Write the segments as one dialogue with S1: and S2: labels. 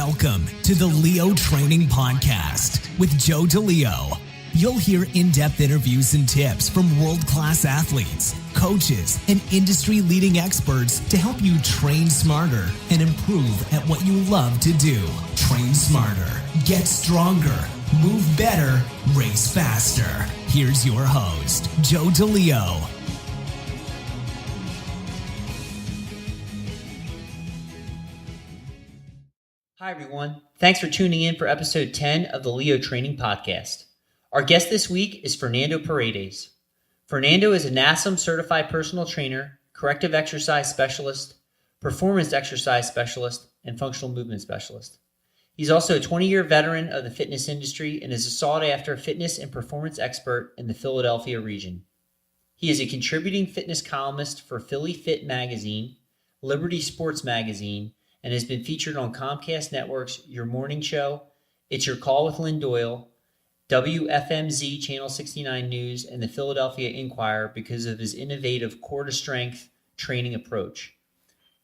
S1: Welcome to the Leo Training Podcast with Joe DeLeo. You'll hear in-depth interviews and tips from world-class athletes, coaches, and industry-leading experts to help you train smarter and improve at what you love to do. Train smarter, get stronger, move better, race faster. Here's your host, Joe DeLeo.
S2: Hi, everyone. Thanks for tuning in for episode 10 of the Leo Training Podcast. Our guest this week is Fernando Paredes. Fernando is a NASM certified personal trainer, corrective exercise specialist, performance exercise specialist, and functional movement specialist. He's also a 20-year veteran of the fitness industry and is a sought-after fitness and performance expert in the Philadelphia region. He is a contributing fitness columnist for Philly Fit Magazine, Liberty Sports Magazine, and has been featured on Comcast Network's Your Morning Show, It's Your Call with Lynn Doyle, WFMZ Channel 69 News, and the Philadelphia Inquirer because of his innovative core-to-strength training approach.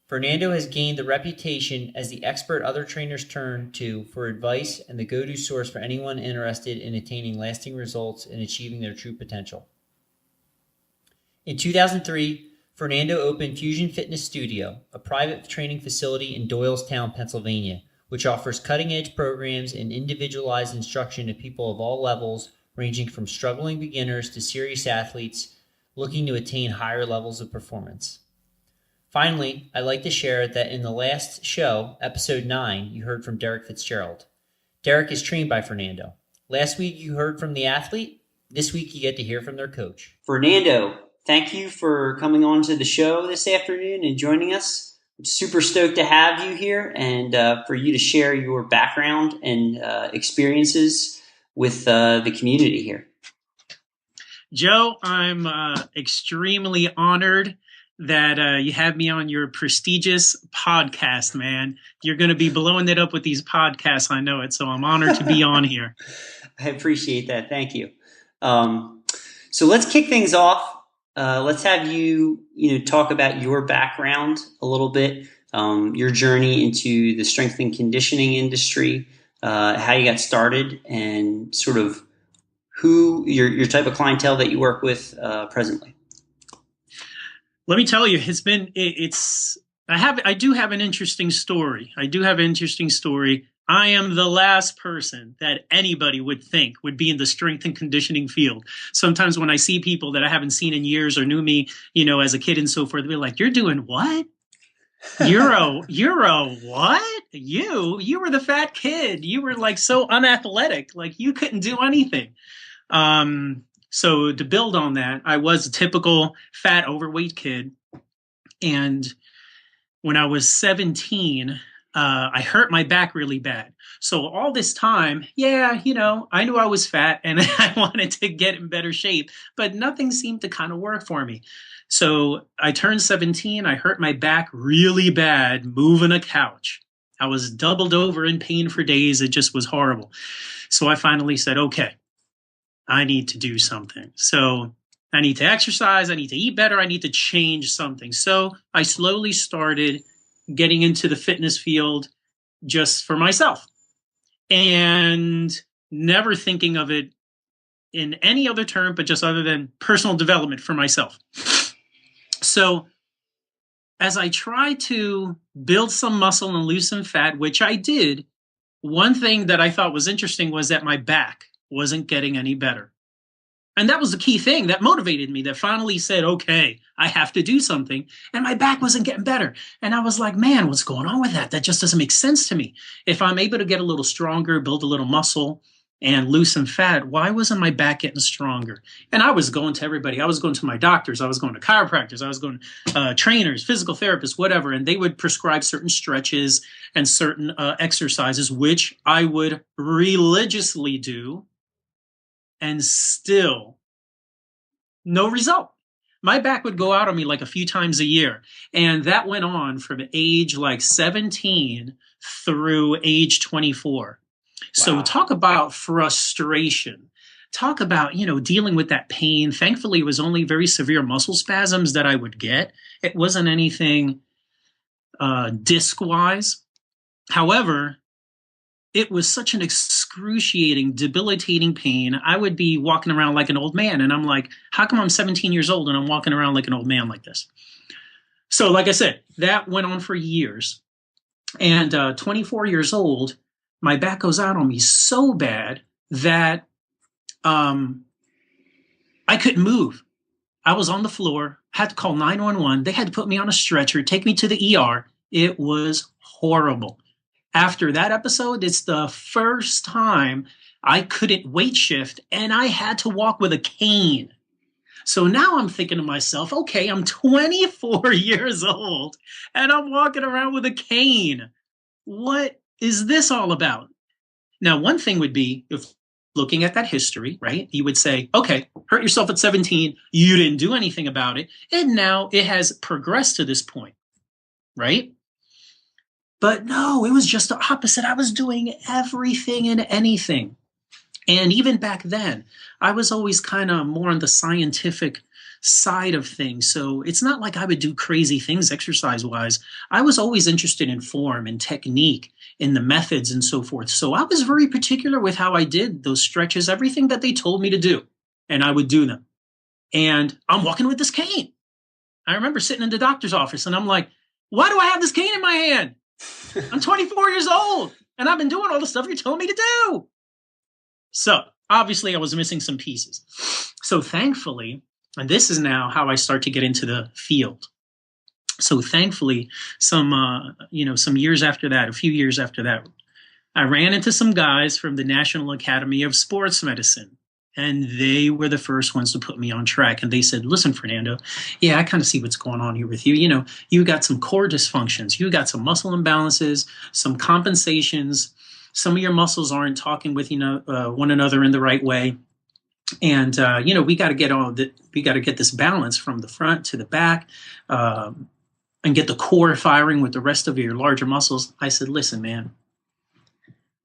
S2: Fernando has gained the reputation as the expert other trainers turn to for advice and the go-to source for anyone interested in attaining lasting results and achieving their true potential. In 2003, Fernando opened Fusion Fitness Studio, a private training facility in Doylestown, Pennsylvania, which offers cutting-edge programs and individualized instruction to people of all levels, ranging from struggling beginners to serious athletes looking to attain higher levels of performance. Finally, I'd like to share that in the last show, episode 9, you heard from Derek Fitzgerald. Derek is trained by Fernando. Last week, you heard from the athlete. This week, you get to hear from their coach. Fernando, thank you for coming on to the show this afternoon and joining us. I'm super stoked to have you here and for you to share your background and experiences with the community here.
S3: Joe, I'm extremely honored that you have me on your prestigious podcast, man. You're going to be blowing it up with these podcasts, I know it, so I'm honored to be on here.
S2: I appreciate that. Thank you. So let's kick things off. Let's have you talk about your background a little bit, your journey into the strength and conditioning industry, how you got started, and sort of who your type of clientele that you work with presently.
S3: Let me tell you, I do have an interesting story. I am the last person that anybody would think would be in the strength and conditioning field. Sometimes when I see people that I haven't seen in years or knew me, as a kid and so forth, they're like, "You're doing what? You're a what? You were the fat kid. You were like so unathletic, like you couldn't do anything." So to build on that, I was a typical fat, overweight kid. And when I was 17, I hurt my back really bad. So all this time, I knew I was fat and I wanted to get in better shape, but nothing seemed to kind of work for me. So I turned 17. I hurt my back really bad moving a couch. I was doubled over in pain for days. It just was horrible. So I finally said, okay, I need to do something. So I need to exercise. I need to eat better. I need to change something. So I slowly started getting into the fitness field just for myself and never thinking of it in any other term, but just other than personal development for myself. So as I tried to build some muscle and lose some fat, which I did, one thing that I thought was interesting was that my back wasn't getting any better. And that was the key thing that motivated me, that finally said, okay, I have to do something. And my back wasn't getting better. And I was like, man, what's going on with that? That just doesn't make sense to me. If I'm able to get a little stronger, build a little muscle, and lose some fat, why wasn't my back getting stronger? And I was going to everybody. I was going to my doctors. I was going to chiropractors. I was going to trainers, physical therapists, whatever. And they would prescribe certain stretches and certain exercises, which I would religiously do. And still, no result. My back would go out on me like a few times a year. And that went on from age like 17 through age 24. Wow. So talk about frustration. Talk about, dealing with that pain. Thankfully, it was only very severe muscle spasms that I would get. It wasn't anything disc-wise. However, it was such an excruciating, debilitating pain. I would be walking around like an old man. And I'm like, how come I'm 17 years old and I'm walking around like an old man like this? So like I said, that went on for years. And 24 years old, my back goes out on me so bad that I couldn't move. I was on the floor, had to call 911. They had to put me on a stretcher, take me to the ER. It was horrible. After that episode, it's the first time I couldn't weight shift and I had to walk with a cane. So now I'm thinking to myself, okay, I'm 24 years old and I'm walking around with a cane. What is this all about? Now, one thing would be, if looking at that history, right, you would say, okay, hurt yourself at 17, you didn't do anything about it, and now it has progressed to this point, right? But no, it was just the opposite. I was doing everything and anything. And even back then, I was always kind of more on the scientific side of things. So it's not like I would do crazy things exercise-wise. I was always interested in form and technique, in the methods and so forth. So I was very particular with how I did those stretches, everything that they told me to do, and I would do them. And I'm walking with this cane. I remember sitting in the doctor's office and I'm like, why do I have this cane in my hand? I'm 24 years old and I've been doing all the stuff you're telling me to do. So obviously I was missing some pieces. So thankfully, and this is now how I start to get into the field. So thankfully, some years after that, a few years after that, I ran into some guys from the National Academy of Sports Medicine. And they were the first ones to put me on track. And they said, listen, Fernando, yeah, I kind of see what's going on here with you. You know, you got some core dysfunctions. You got some muscle imbalances, some compensations. Some of your muscles aren't talking with one another in the right way. And, we got to get this balance from the front to the back and get the core firing with the rest of your larger muscles. I said, listen, man,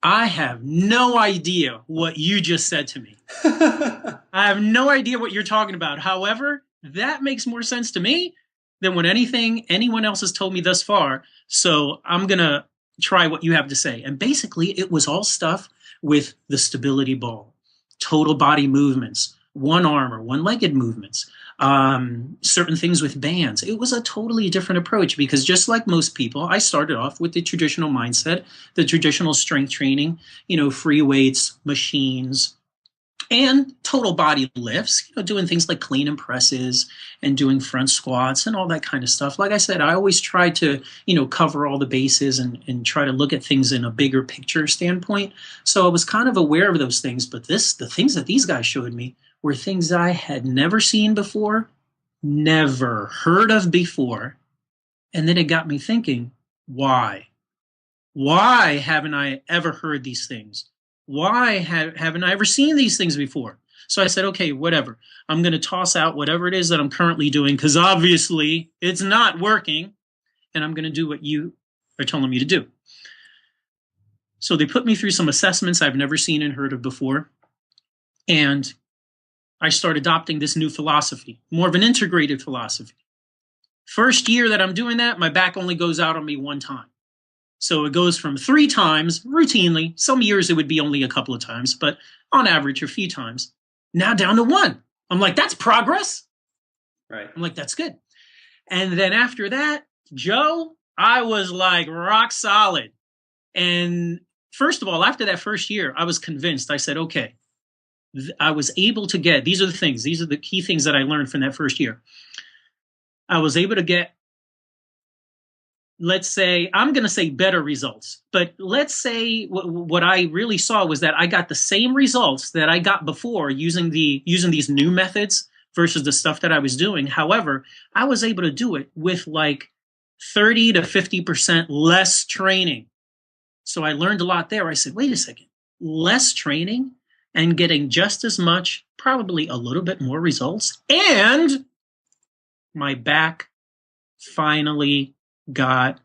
S3: I have no idea what you just said to me. I have no idea what you're talking about. However, that makes more sense to me than what anyone else has told me thus far. So I'm going to try what you have to say. And basically, it was all stuff with the stability ball, total body movements, one arm or one-legged movements, certain things with bands. It was a totally different approach because just like most people, I started off with the traditional mindset, the traditional strength training, free weights, machines, and total body lifts, doing things like clean and presses and doing front squats and all that kind of stuff. Like I said, I always try to, cover all the bases and try to look at things in a bigger picture standpoint. So I was kind of aware of those things, but the things that these guys showed me were things I had never seen before, never heard of before. And then it got me thinking, why? Why haven't I ever heard these things? Why haven't I ever seen these things before? So I said, okay, whatever. I'm going to toss out whatever it is that I'm currently doing because obviously it's not working, and I'm going to do what you are telling me to do. So they put me through some assessments I've never seen and heard of before, and I start adopting this new philosophy, more of an integrated philosophy. First year that I'm doing that, my back only goes out on me one time. So it goes from 3 times routinely. Some years it would be only a couple of times, but on average a few times. Now down to 1. I'm like, that's progress.
S2: Right.
S3: I'm like, that's good. And then after that, Joe, I was like rock solid. And first of all, after that first year, I was convinced. I said, okay, I was able to get, these are the key things that I learned from that first year. I was able to get, let's say, I'm going to say better results, but let's say what I really saw was that I got the same results that I got before using these new methods versus the stuff that I was doing. However, I was able to do it with like 30 to 50% less training. So I learned a lot there. I said, wait a second, less training and getting just as much, probably a little bit more results. And my back finally got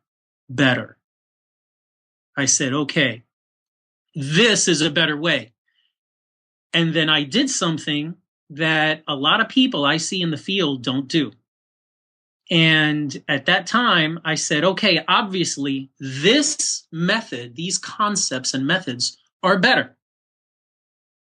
S3: better. I said, okay, this is a better way. And then I did something that a lot of people I see in the field don't do. And at that time, I said, okay, obviously, this method, these concepts and methods are better.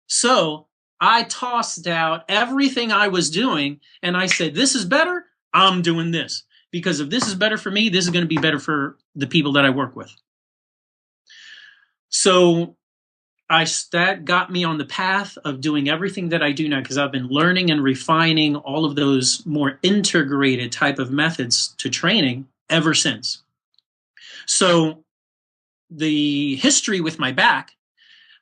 S3: So I tossed out everything I was doing and I said, this is better. I'm doing this. Because if this is better for me, this is going to be better for the people that I work with. So that got me on the path of doing everything that I do now, because I've been learning and refining all of those more integrated type of methods to training ever since. So the history with my back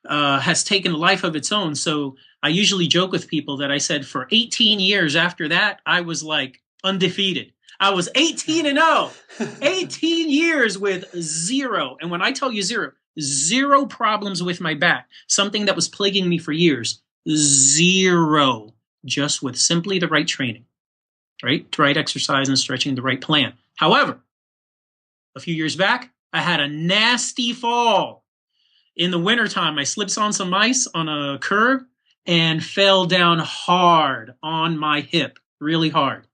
S3: has taken a life of its own. So I usually joke with people that I said for 18 years after that, I was like undefeated. I was 18-0, 18 years with zero. And when I tell you zero problems with my back, something that was plaguing me for years, zero, just with simply the right training, right? The right exercise and stretching, the right plan. However, a few years back, I had a nasty fall. In the wintertime, I slipped on some ice on a curb and fell down hard on my hip, really hard.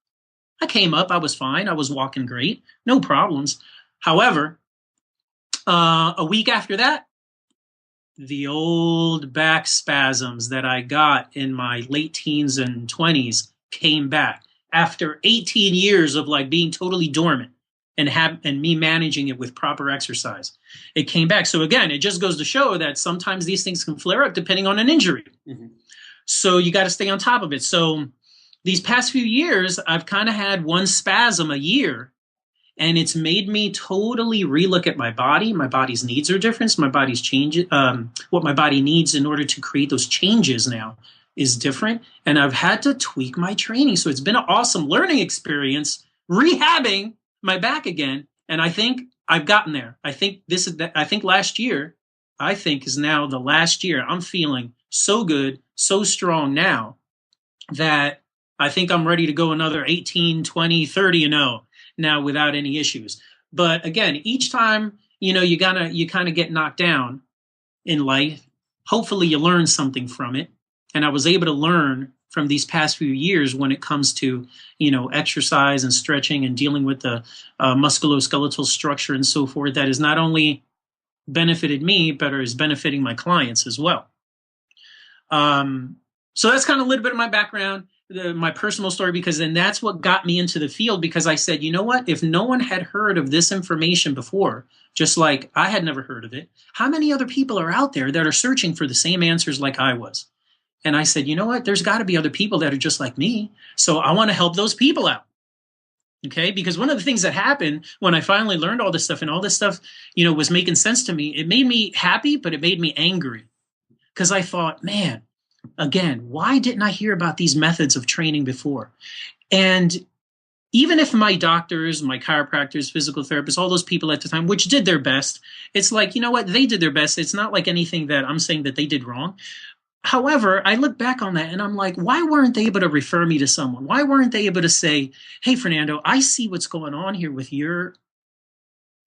S3: I came up, I was fine, I was walking great, no problems. However, a week after that, the old back spasms that I got in my late teens and 20s came back after 18 years of like being totally dormant and me managing it with proper exercise. It came back. So again, it just goes to show that sometimes these things can flare up depending on an injury. Mm-hmm. So you got to stay on top of it. So these past few years, I've kind of had one spasm a year, and it's made me totally relook at my body. My body's needs are different. My body's what my body needs in order to create those changes now is different. And I've had to tweak my training. So it's been an awesome learning experience, rehabbing my back again. And I think I've gotten there. I think last year, is now the last year. I'm feeling so good, so strong now that I think I'm ready to go another 18, 20, 30-0 now without any issues. But again, each time, you kind of get knocked down in life. Hopefully you learn something from it. And I was able to learn from these past few years when it comes to, exercise and stretching and dealing with the musculoskeletal structure and so forth, that has not only benefited me, but is benefiting my clients as well. So that's kind of a little bit of my background, my personal story, because then that's what got me into the field, because I said, you know what, if no one had heard of this information before, just like I had never heard of it, how many other people are out there that are searching for the same answers like I was? And I said, you know what, there's got to be other people that are just like me. So I want to help those people out. Okay, because one of the things that happened when I finally learned all this stuff and all this stuff, was making sense to me, it made me happy, but it made me angry, because I thought, man, again, why didn't I hear about these methods of training before? And even if my doctors, my chiropractors, physical therapists, all those people at the time, which did their best, it's like, you know what, they did their best. It's not like anything that I'm saying that they did wrong. However, I look back on that and I'm like, why weren't they able to refer me to someone? Why weren't they able to say, hey, Fernando, I see what's going on here with your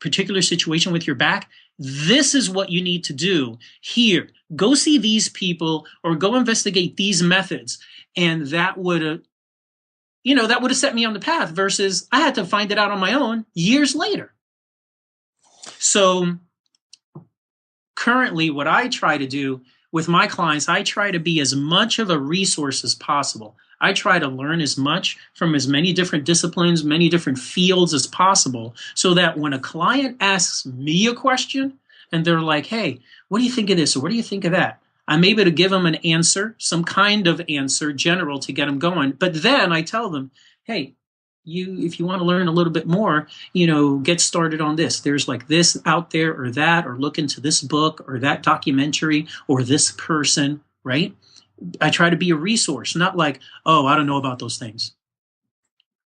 S3: particular situation with your back. This is what you need to do here. Go see these people or go investigate these methods. And that would have set me on the path, versus I had to find it out on my own years later. So currently what I try to do with my clients, I try to be as much of a resource as possible. I try to learn as much from as many different disciplines, many different fields as possible, so that when a client asks me a question and they're like, hey, what do you think of this? Or what do you think of that? I'm able to give them an answer, some kind of answer, general, to get them going. But then I tell them, hey, if you want to learn a little bit more, get started on this. There's like this out there or that, or look into this book or that documentary or this person, right? I try to be a resource, not like, oh, I don't know about those things.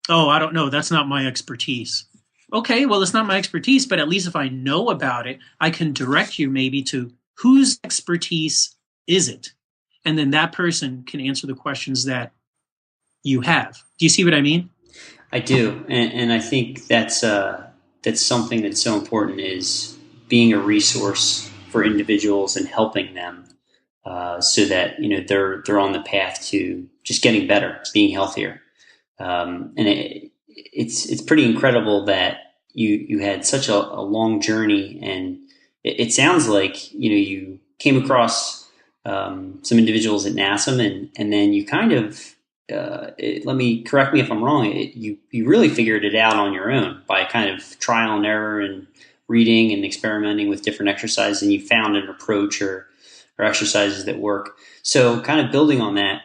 S3: Oh, I don't know. That's not my expertise. Okay, well, it's not my expertise, but at least if I know about it, I can direct you maybe to whose expertise is it? And then that person can answer the questions that you have. Do you see what I mean?
S2: I do. And I think that's something that's so important, is being a resource for individuals and helping them. So that they're on the path to just getting better, being healthier, and it's pretty incredible that you had such a long journey, and it sounds like you came across some individuals at NASM, and then you kind of correct me if I'm wrong. You really figured it out on your own by kind of trial and error and reading and experimenting with different exercises, and you found an approach or exercises that work. So kind of building on that,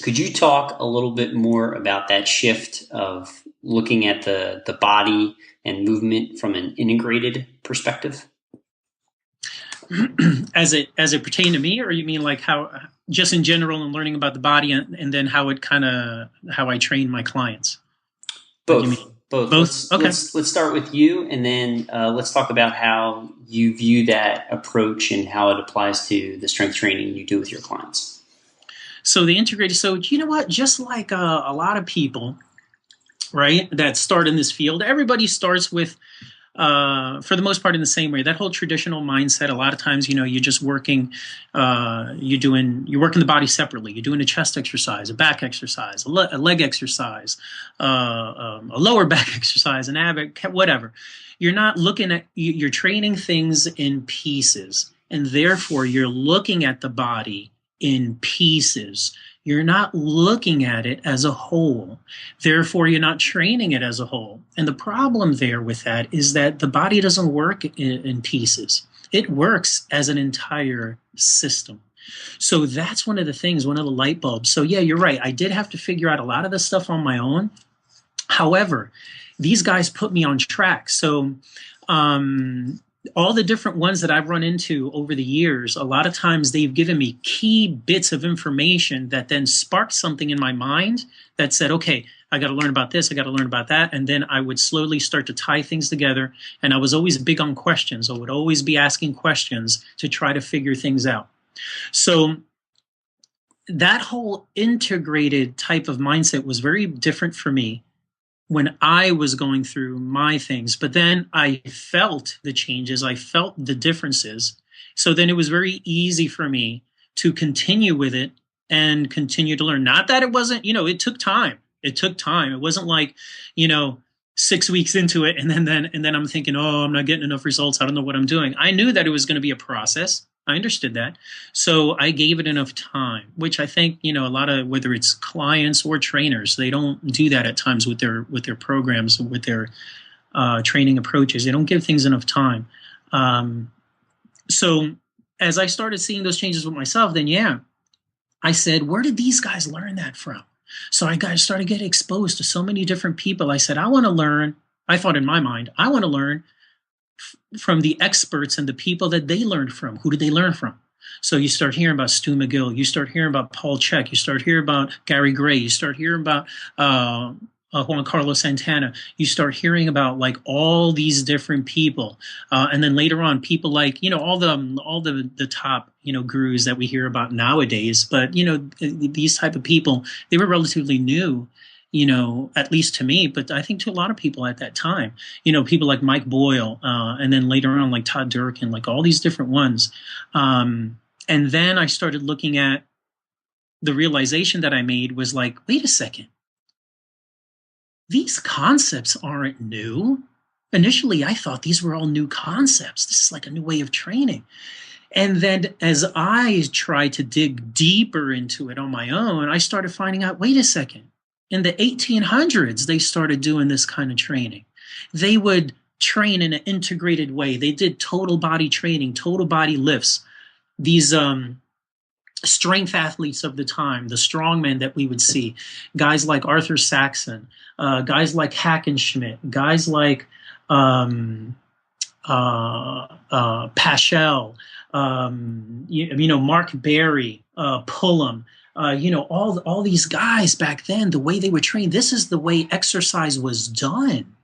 S2: could you talk a little bit more about that shift of looking at the body and movement from an integrated perspective?
S3: As it pertained to me, or you mean like how just in general and learning about the body, and then how I train my clients?
S2: Both.
S3: Both. Okay.
S2: Let's start with you, and then let's talk about how you view that approach and how it applies to the strength training you do with your clients.
S3: So the integrated. So you know what? Just like a lot of people, right, that start in this field, everybody starts with, for the most part, in the same way. That whole traditional mindset. A lot of times, you're just working. You're working the body separately. You're doing a chest exercise, a back exercise, a leg exercise, a lower back exercise, an ab, whatever. You're not looking at. You're training things in pieces, and therefore you're looking at the body in pieces. You're not looking at it as a whole. Therefore, you're not training it as a whole. And the problem there with that is that the body doesn't work in pieces. It works as an entire system. So that's one of the things, one of the light bulbs. So yeah, you're right. I did have to figure out a lot of this stuff on my own. However, these guys put me on track. So all the different ones that I've run into over the years, a lot of times they've given me key bits of information that then sparked something in my mind that said, okay, I got to learn about this, I got to learn about that. And then I would slowly start to tie things together. And I was always big on questions. I would always be asking questions to try to figure things out. So that whole integrated type of mindset was very different for me when I was going through my things. But then I felt the changes, I felt the differences. So then it was very easy for me to continue with it and continue to learn. Not that it wasn't, it took time. It took time. It wasn't like, 6 weeks into it and then I'm thinking, oh, I'm not getting enough results. I don't know what I'm doing. I knew that it was going to be a process. I understood that. So I gave it enough time, which I think, a lot of, whether it's clients or trainers, they don't do that at times with their programs, with their training approaches. They don't give things enough time. So as I started seeing those changes with myself, then I said, where did these guys learn that from? So I started getting exposed to so many different people. I said, I want to learn. I thought in my mind, I want to learn from the experts and the people that they learned from. Who did they learn from? So you start hearing about Stu McGill. You start hearing about Paul Chek. You start hearing about Gary Gray. You start hearing about Juan Carlos Santana. You start hearing about like all these different people, and then later on, people like all the top gurus that we hear about nowadays. But these type of people, they were relatively new. At least to me, but I think to a lot of people at that time, people like Mike Boyle, and then later on, like Todd Durkin, like all these different ones. And then I started looking at the realization that I made was like, wait a second. These concepts aren't new. Initially, I thought these were all new concepts. This is like a new way of training. And then as I tried to dig deeper into it on my own, I started finding out, wait a second. In the 1800s, they started doing this kind of training. They would train in an integrated way. They did total body training, total body lifts. These strength athletes of the time, the strongmen that we would see, guys like Arthur Saxon, guys like Hackenschmidt, guys like Paschal, Mark Berry, Pullum. All these guys back then, the way they were trained, this is the way exercise was done.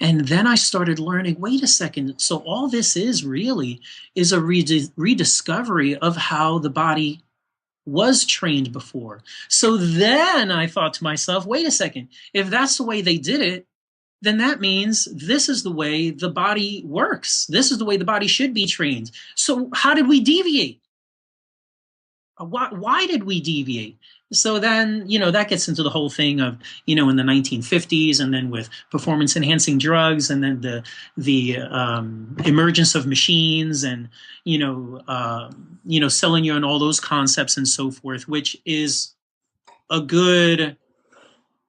S3: And then I started learning, wait a second, so all this is really is a rediscovery of how the body was trained before. So then I thought to myself, wait a second, if that's the way they did it, then that means this is the way the body works. This is the way the body should be trained. So how did we deviate? Why did we deviate? So then, that gets into the whole thing of, in the 1950s, and then with performance enhancing drugs, and then the emergence of machines, and, selling you on all those concepts and so forth, which is a good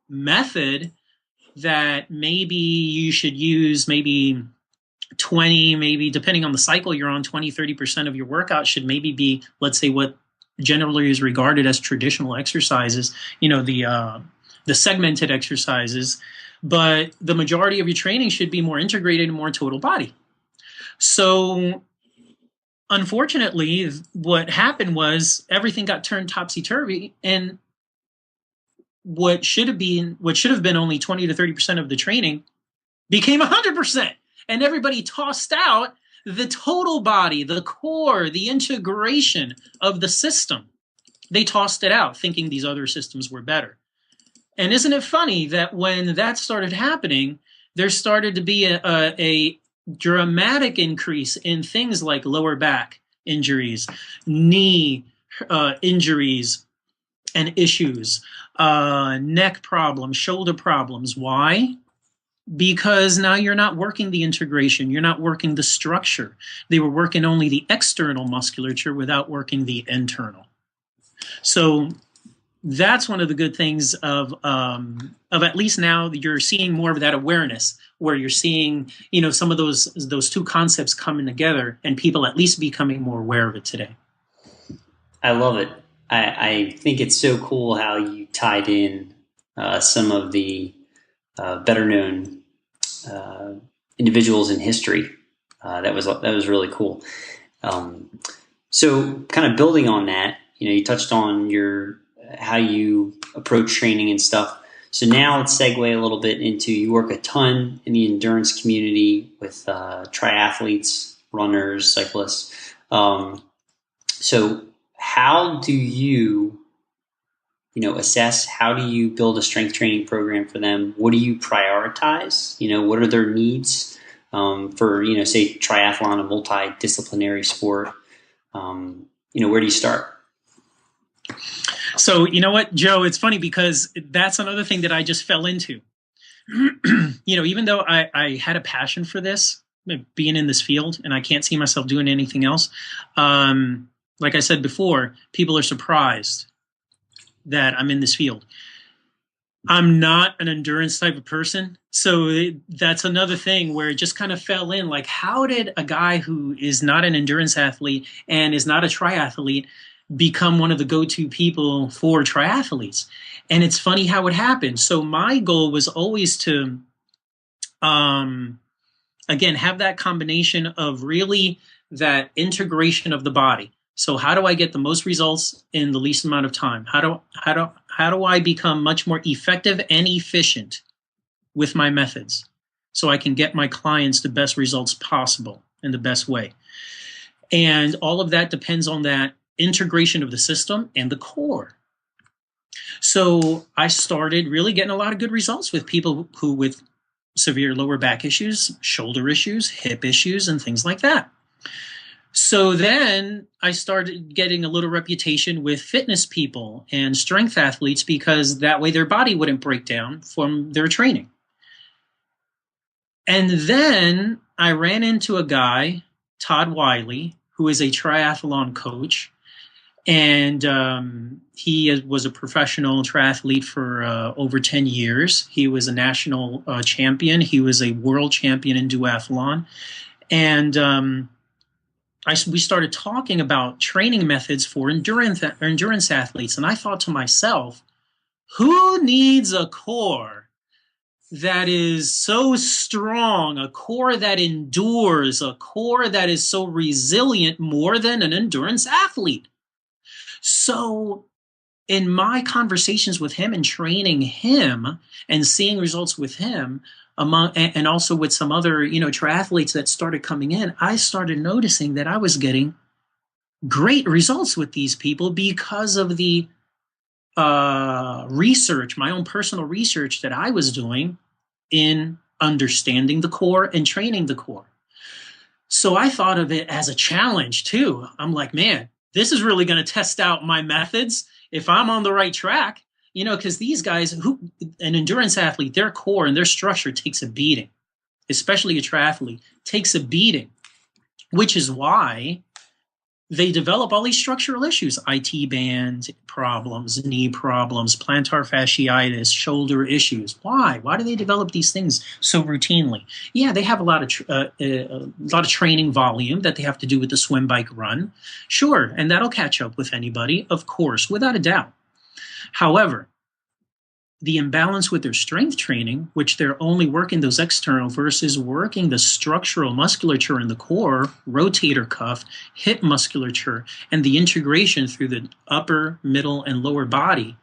S3: method that maybe you should use. Maybe 20, maybe depending on the cycle you're on, 20-30% of your workout should maybe be, let's say, what generally is regarded as traditional exercises, the segmented exercises, but the majority of your training should be more integrated and more total body. So unfortunately, what happened was everything got turned topsy-turvy, and what should have been only 20 to 30% of the training became 100%. And everybody tossed out the total body, the core, the integration of the system. They tossed it out, thinking these other systems were better. And isn't it funny that when that started happening, there started to be a dramatic increase in things like lower back injuries, knee injuries and issues, neck problems, shoulder problems. Why? Because now you're not working the integration. You're not working the structure. They were working only the external musculature without working the internal. So that's one of the good things of at least now you're seeing more of that awareness, where you're seeing, some of those two concepts coming together, and people at least becoming more aware of it today.
S2: I love it. I think it's so cool how you tied in some of the better known individuals in history. That was really cool. So kind of building on that, you touched on how you approach training and stuff. So now let's segue a little bit into, you work a ton in the endurance community with triathletes, runners, cyclists. So how do you assess, how do you build a strength training program for them? What do you prioritize? What are their needs for, say, triathlon, a multidisciplinary sport? Where do you start?
S3: So, you know what, Joe, it's funny because that's another thing that I just fell into. Even though I had a passion for this, being in this field, and I can't see myself doing anything else. Like I said before, people are surprised that I'm in this field. I'm not an endurance type of person. So that's another thing where it just kind of fell in. Like, how did a guy who is not an endurance athlete and is not a triathlete become one of the go-to people for triathletes? And it's funny how it happened. So my goal was always to, again, have that combination of really that integration of the body. So how do I get the most results in the least amount of time? How do I become much more effective and efficient with my methods so I can get my clients the best results possible in the best way? And all of that depends on that integration of the system and the core. So I started really getting a lot of good results with people who with severe lower back issues, shoulder issues, hip issues, and things like that. So then I started getting a little reputation with fitness people and strength athletes, because that way their body wouldn't break down from their training. And then I ran into a guy, Todd Wiley, who is a triathlon coach. And he was a professional triathlete for over 10 years. He was a national champion. He was a world champion in duathlon. And we started talking about training methods for endurance athletes. And I thought to myself, who needs a core that is so strong, a core that endures, a core that is so resilient more than an endurance athlete? So in my conversations with him and training him and seeing results with him, and also with some other, triathletes that started coming in, I started noticing that I was getting great results with these people because of the research, my own personal research that I was doing in understanding the core and training the core. So I thought of it as a challenge too. I'm like, man, this is really going to test out my methods if I'm on the right track, because these guys, an endurance athlete, their core and their structure takes a beating, especially a triathlete, takes a beating, which is why they develop all these structural issues: IT band problems, knee problems, plantar fasciitis, shoulder issues. Why? Why do they develop these things so routinely? Yeah, they have a lot of training volume that they have to do with the swim, bike, run. Sure, and that'll catch up with anybody, of course, without a doubt. However, the imbalance with their strength training, which they're only working those external versus working the structural musculature in the core, rotator cuff, hip musculature, and the integration through the upper, middle, and lower body,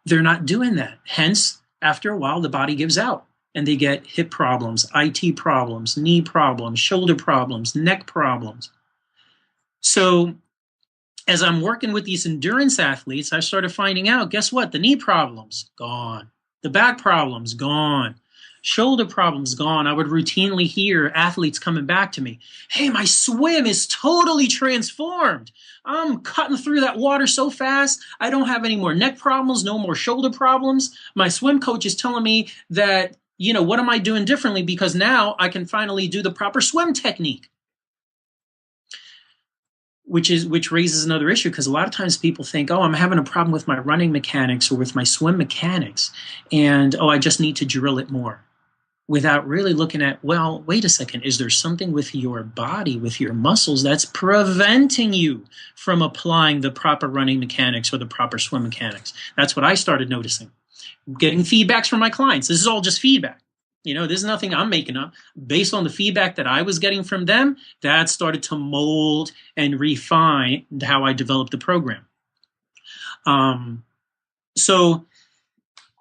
S3: they're not doing that. Hence, after a while, the body gives out and they get hip problems, IT problems, knee problems, shoulder problems, neck problems. So as I'm working with these endurance athletes, I started finding out, guess what? The knee problems, gone. The back problems, gone. Shoulder problems, gone. I would routinely hear athletes coming back to me, hey, my swim is totally transformed. I'm cutting through that water so fast. I don't have any more neck problems, no more shoulder problems. My swim coach is telling me that, what am I doing differently? Because now I can finally do the proper swim technique. Which raises another issue, because a lot of times people think, oh, I'm having a problem with my running mechanics or with my swim mechanics, and I just need to drill it more, without really looking at, well, wait a second, is there something with your body, with your muscles, that's preventing you from applying the proper running mechanics or the proper swim mechanics? That's what I started noticing. Getting feedbacks from my clients. This is all just feedback. This is nothing I'm making up. Based on the feedback that I was getting from them, that started to mold and refine how I developed the program. So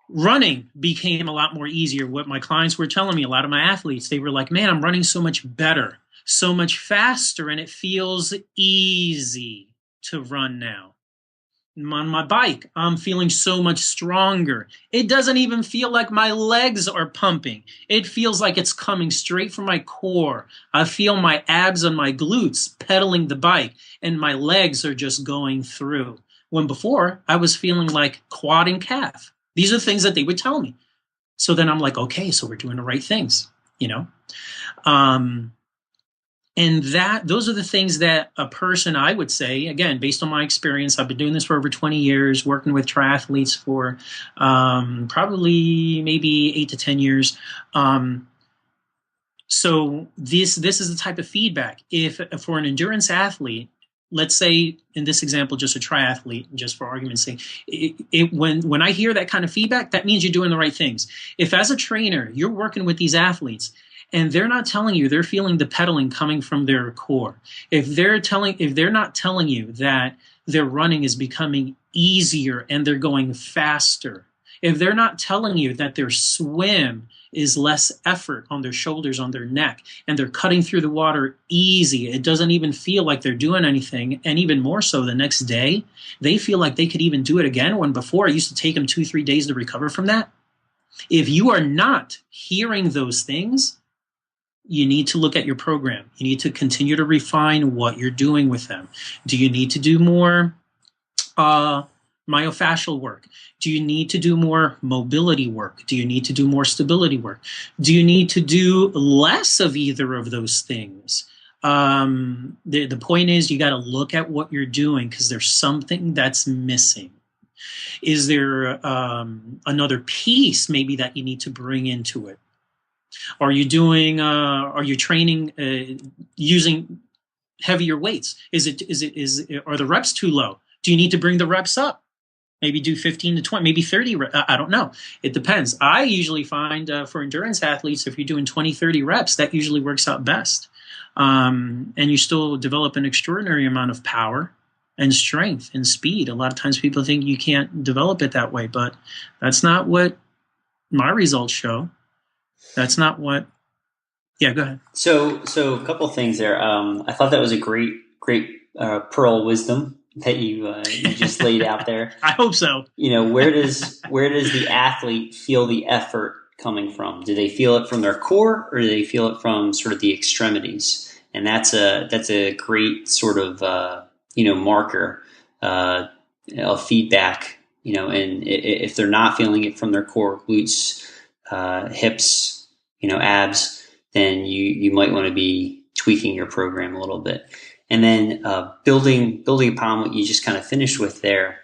S3: running became a lot more easier. What my clients were telling me, a lot of my athletes, they were like, man, I'm running so much better, so much faster, and it feels easy to run now. On my bike, I'm feeling so much stronger. It doesn't even feel like my legs are pumping. It feels like it's coming straight from my core. I feel my abs and my glutes pedaling the bike, and my legs are just going through. When before, I was feeling like quad and calf. These are things that they would tell me. So then I'm like, okay, so we're doing the right things, And those are the things that a person, I would say, again, based on my experience, I've been doing this for over 20 years, working with triathletes for probably maybe 8 to 10 years. So this is the type of feedback. If for an endurance athlete, let's say in this example, just a triathlete, just for argument's sake, when I hear that kind of feedback, that means you're doing the right things. If as a trainer, you're working with these athletes, and they're not telling you, they're feeling the pedaling coming from their core. If they're not telling you that their running is becoming easier and they're going faster, if they're not telling you that their swim is less effort on their shoulders, on their neck, and they're cutting through the water easy, it doesn't even feel like they're doing anything, and even more so the next day, they feel like they could even do it again, when before it used to take them 2-3 days to recover from that. If you are not hearing those things, you need to look at your program. You need to continue to refine what you're doing with them. Do you need to do more myofascial work? Do you need to do more mobility work? Do you need to do more stability work? Do you need to do less of either of those things? The point is, you got to look at what you're doing, because there's something that's missing. Is there another piece maybe that you need to bring into it? Are you training using heavier weights? Are the reps too low? Do you need to bring the reps up? Maybe do 15 to 20, maybe 30. I don't know. It depends. I usually find for endurance athletes, if you're doing 20, 30 reps, that usually works out best. And you still develop an extraordinary amount of power and strength and speed. A lot of times people think you can't develop it that way, but that's not what my results show. That's not what. Yeah, go ahead.
S2: So a couple of things there. I thought that was a great pearl of wisdom that you just laid out there.
S3: I hope so.
S2: Where does the athlete feel the effort coming from? Do they feel it from their core, or do they feel it from sort of the extremities? And that's a great sort of marker of feedback, and if they're not feeling it from their core, glutes, hips, abs, then you might want to be tweaking your program a little bit. And then building upon what you just kind of finished with there,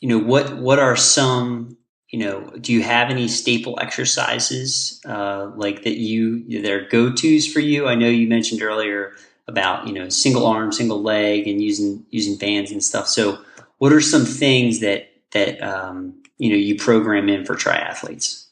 S2: what are some, do you have any staple exercises like that are go-tos for you? I know you mentioned earlier about, single arm, single leg, and using bands and stuff. So what are some things that you program in for triathletes?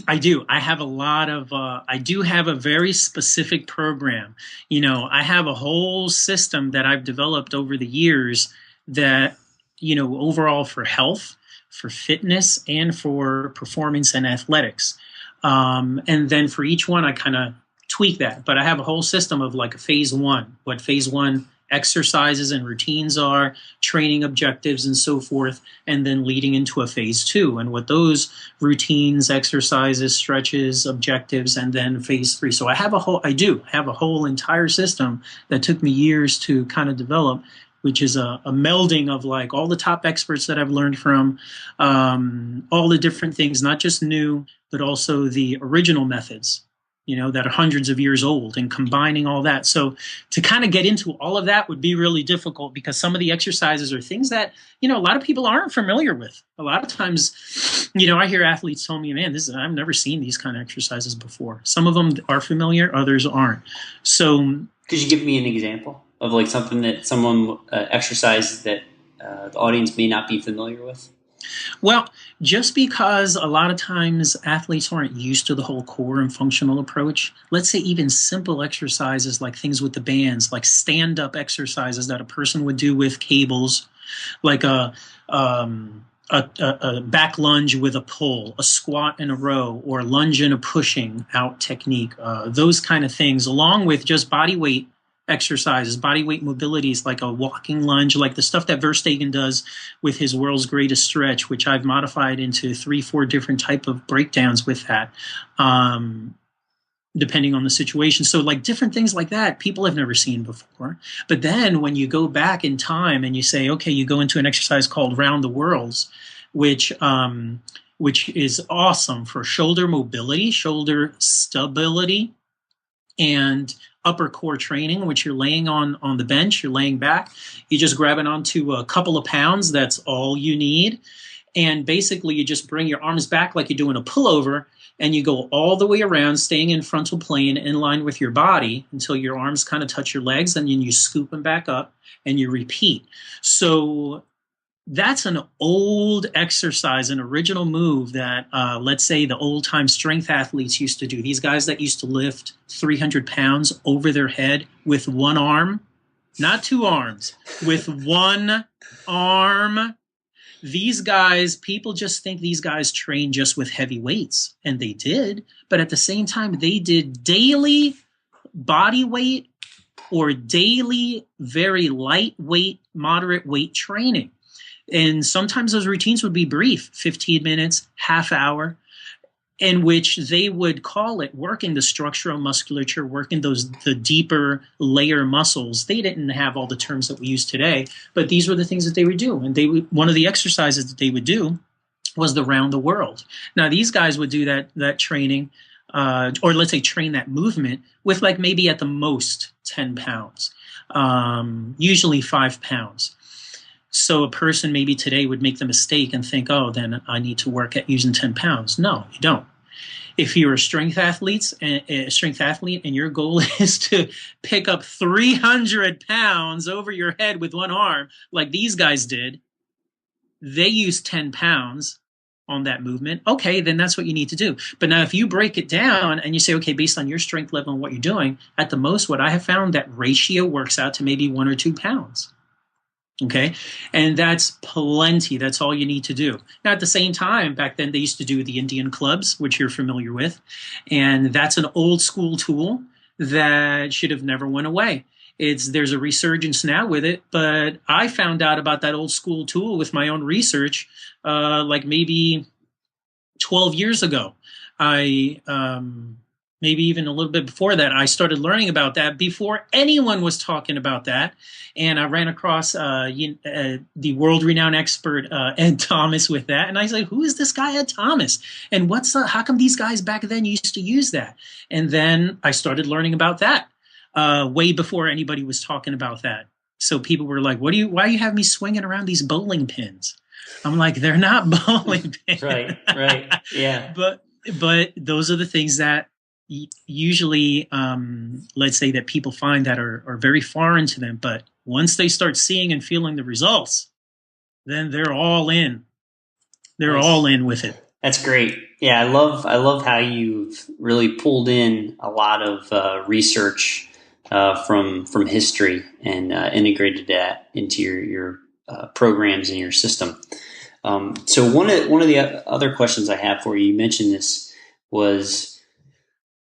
S3: I do. I have a lot of, I do have a very specific program. I have a whole system that I've developed over the years that, overall for health, for fitness, and for performance and athletics. And then for each one, I kind of tweak that. But I have a whole system of like a phase one, what phase one exercises and routines are, training objectives and so forth, and then leading into a phase two and what those routines, exercises, stretches, objectives, and then phase three. So I do have a whole entire system that took me years to kind of develop, which is a melding of like all the top experts that I've learned from, all the different things, not just new, but also the original methods, that are hundreds of years old, and combining all that. So to kind of get into all of that would be really difficult, because some of the exercises are things that, a lot of people aren't familiar with. A lot of times, I hear athletes tell me, man, I've never seen these kind of exercises before. Some of them are familiar, others aren't. So
S2: could you give me an example of like something that someone exercises that the audience may not be familiar with?
S3: Well, just because a lot of times athletes aren't used to the whole core and functional approach, let's say even simple exercises like things with the bands, like stand-up exercises that a person would do with cables, like a back lunge with a pull, a squat in a row, or a lunge and a pushing out technique, those kind of things, along with just body weight exercises, body weight mobilities, like a walking lunge, like the stuff that Verstegen does with his world's greatest stretch, which I've modified into 3-4 different type of breakdowns with that, depending on the situation. So like different things like that, people have never seen before. But then when you go back in time and you say, okay, you go into an exercise called Round the Worlds, which is awesome for shoulder mobility, shoulder stability, and upper core training, which you're laying on the bench, you're laying back, you just grab it onto a couple of pounds, that's all you need. And basically you just bring your arms back like you're doing a pullover, and you go all the way around, staying in frontal plane in line with your body until your arms kind of touch your legs, and then you scoop them back up and you repeat. So that's an old exercise, an original move that, let's say, the old-time strength athletes used to do. These guys that used to lift 300 pounds over their head with one arm, not two arms, with one arm. These guys, people just think these guys train just with heavy weights, and they did. But at the same time, they did daily body weight or daily very lightweight, moderate weight training. And sometimes those routines would be brief, 15 minutes, half hour, in which they would call it working the structural musculature, working the deeper layer muscles. They didn't have all the terms that we use today, but these were the things that they would do. And one of the exercises that they would do was the Round the World. Now, these guys would do that training, or let's say train that movement with like maybe at the most 10 pounds, usually 5 pounds. So a person maybe today would make the mistake and think, oh, then I need to work at using 10 pounds. No, you don't. If you're a strength athlete and your goal is to pick up 300 pounds over your head with one arm, like these guys did, they use 10 pounds on that movement. Okay, then that's what you need to do. But now if you break it down and you say, okay, based on your strength level and what you're doing, at the most, what I have found, that ratio works out to maybe 1 or 2 pounds. Okay. And that's plenty. That's all you need to do. Now, at the same time, back then they used to do the Indian clubs, which you're familiar with. And that's an old school tool that should have never went away. There's a resurgence now with it, but I found out about that old school tool with my own research, like maybe 12 years ago. I maybe even a little bit before that, I started learning about that before anyone was talking about that. And I ran across the world-renowned expert Ed Thomas with that. And I was like, who is this guy Ed Thomas? And how come these guys back then used to use that? And then I started learning about that way before anybody was talking about that. So people were like, why you have me swinging around these bowling pins? I'm like, they're not bowling pins.
S2: Right. Yeah.
S3: But those are the things that usually, let's say that people find that are very foreign to them. But once they start seeing and feeling the results, then they're all in. They're all in with it.
S2: That's great. Yeah, I love how you've really pulled in a lot of research from history and integrated that into your programs and your system. So one of the other questions I have for you, you mentioned this, was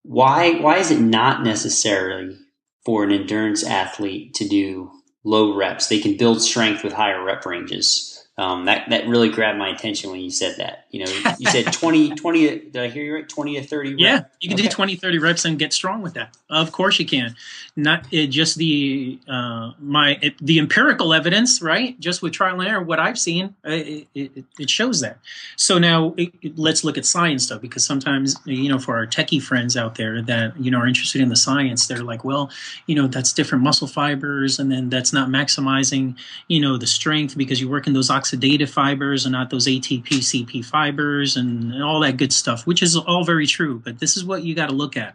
S2: why is it not necessarily for an endurance athlete to do low reps? They can build strength with higher rep ranges. That really grabbed my attention when you said that. You said 20, did I hear you right? 20 to 30 reps?
S3: Yeah, you can do 20, 30 reps and get strong with that. Of course you can. Not just the empirical evidence, right? Just with trial and error, what I've seen, it shows that. So now let's look at science stuff, because sometimes, for our techie friends out there that, are interested in the science, they're like, well, that's different muscle fibers, and then that's not maximizing, the strength, because you're working those oxidative fibers and not those ATP, CP fibers and all that good stuff, which is all very true. But this is what you got to look at.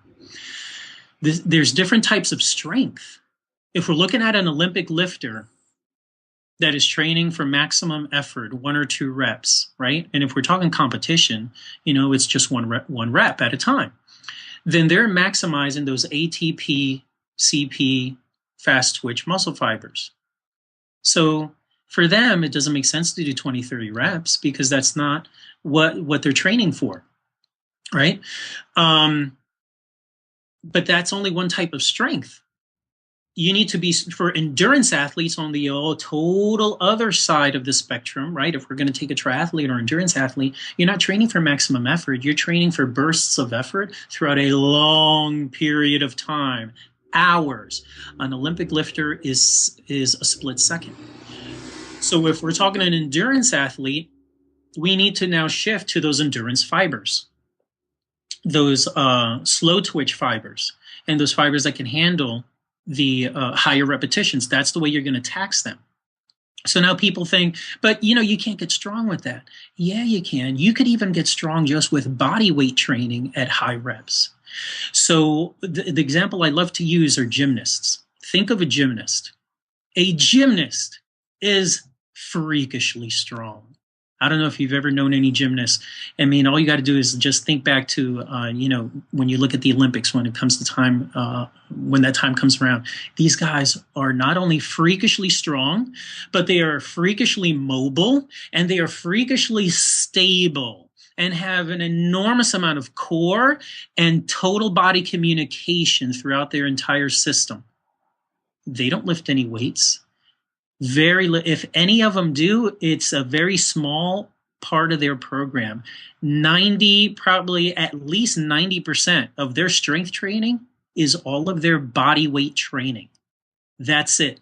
S3: There's different types of strength. If we're looking at an Olympic lifter that is training for maximum effort, 1 or 2 reps, right? And if we're talking competition, it's just one rep at a time. Then they're maximizing those ATP, CP, fast twitch muscle fibers. So for them, it doesn't make sense to do 20, 30 reps, because that's not what they're training for, right? But that's only one type of strength. You need to be, for endurance athletes, on the total other side of the spectrum, right? If we're going to take a triathlete or endurance athlete, you're not training for maximum effort. You're training for bursts of effort throughout a long period of time, hours. An Olympic lifter is a split second. So if we're talking an endurance athlete, we need to now shift to those endurance fibers, those slow twitch fibers, and those fibers that can handle the higher repetitions. That's the way you're going to tax them. So now people think, but you can't get strong with that. Yeah, you can. You could even get strong just with body weight training at high reps. So the example I love to use are gymnasts. Think of a gymnast. A gymnast is freakishly strong. I don't know if you've ever known any gymnasts. I mean, all you got to do is just think back to, when you look at the Olympics, when it comes to time, when that time comes around, these guys are not only freakishly strong, but they are freakishly mobile, and they are freakishly stable, and have an enormous amount of core and total body communication throughout their entire system. They don't lift any weights. If any of them do, it's a very small part of their program. Probably at least 90% of their strength training is all of their body weight training. That's it.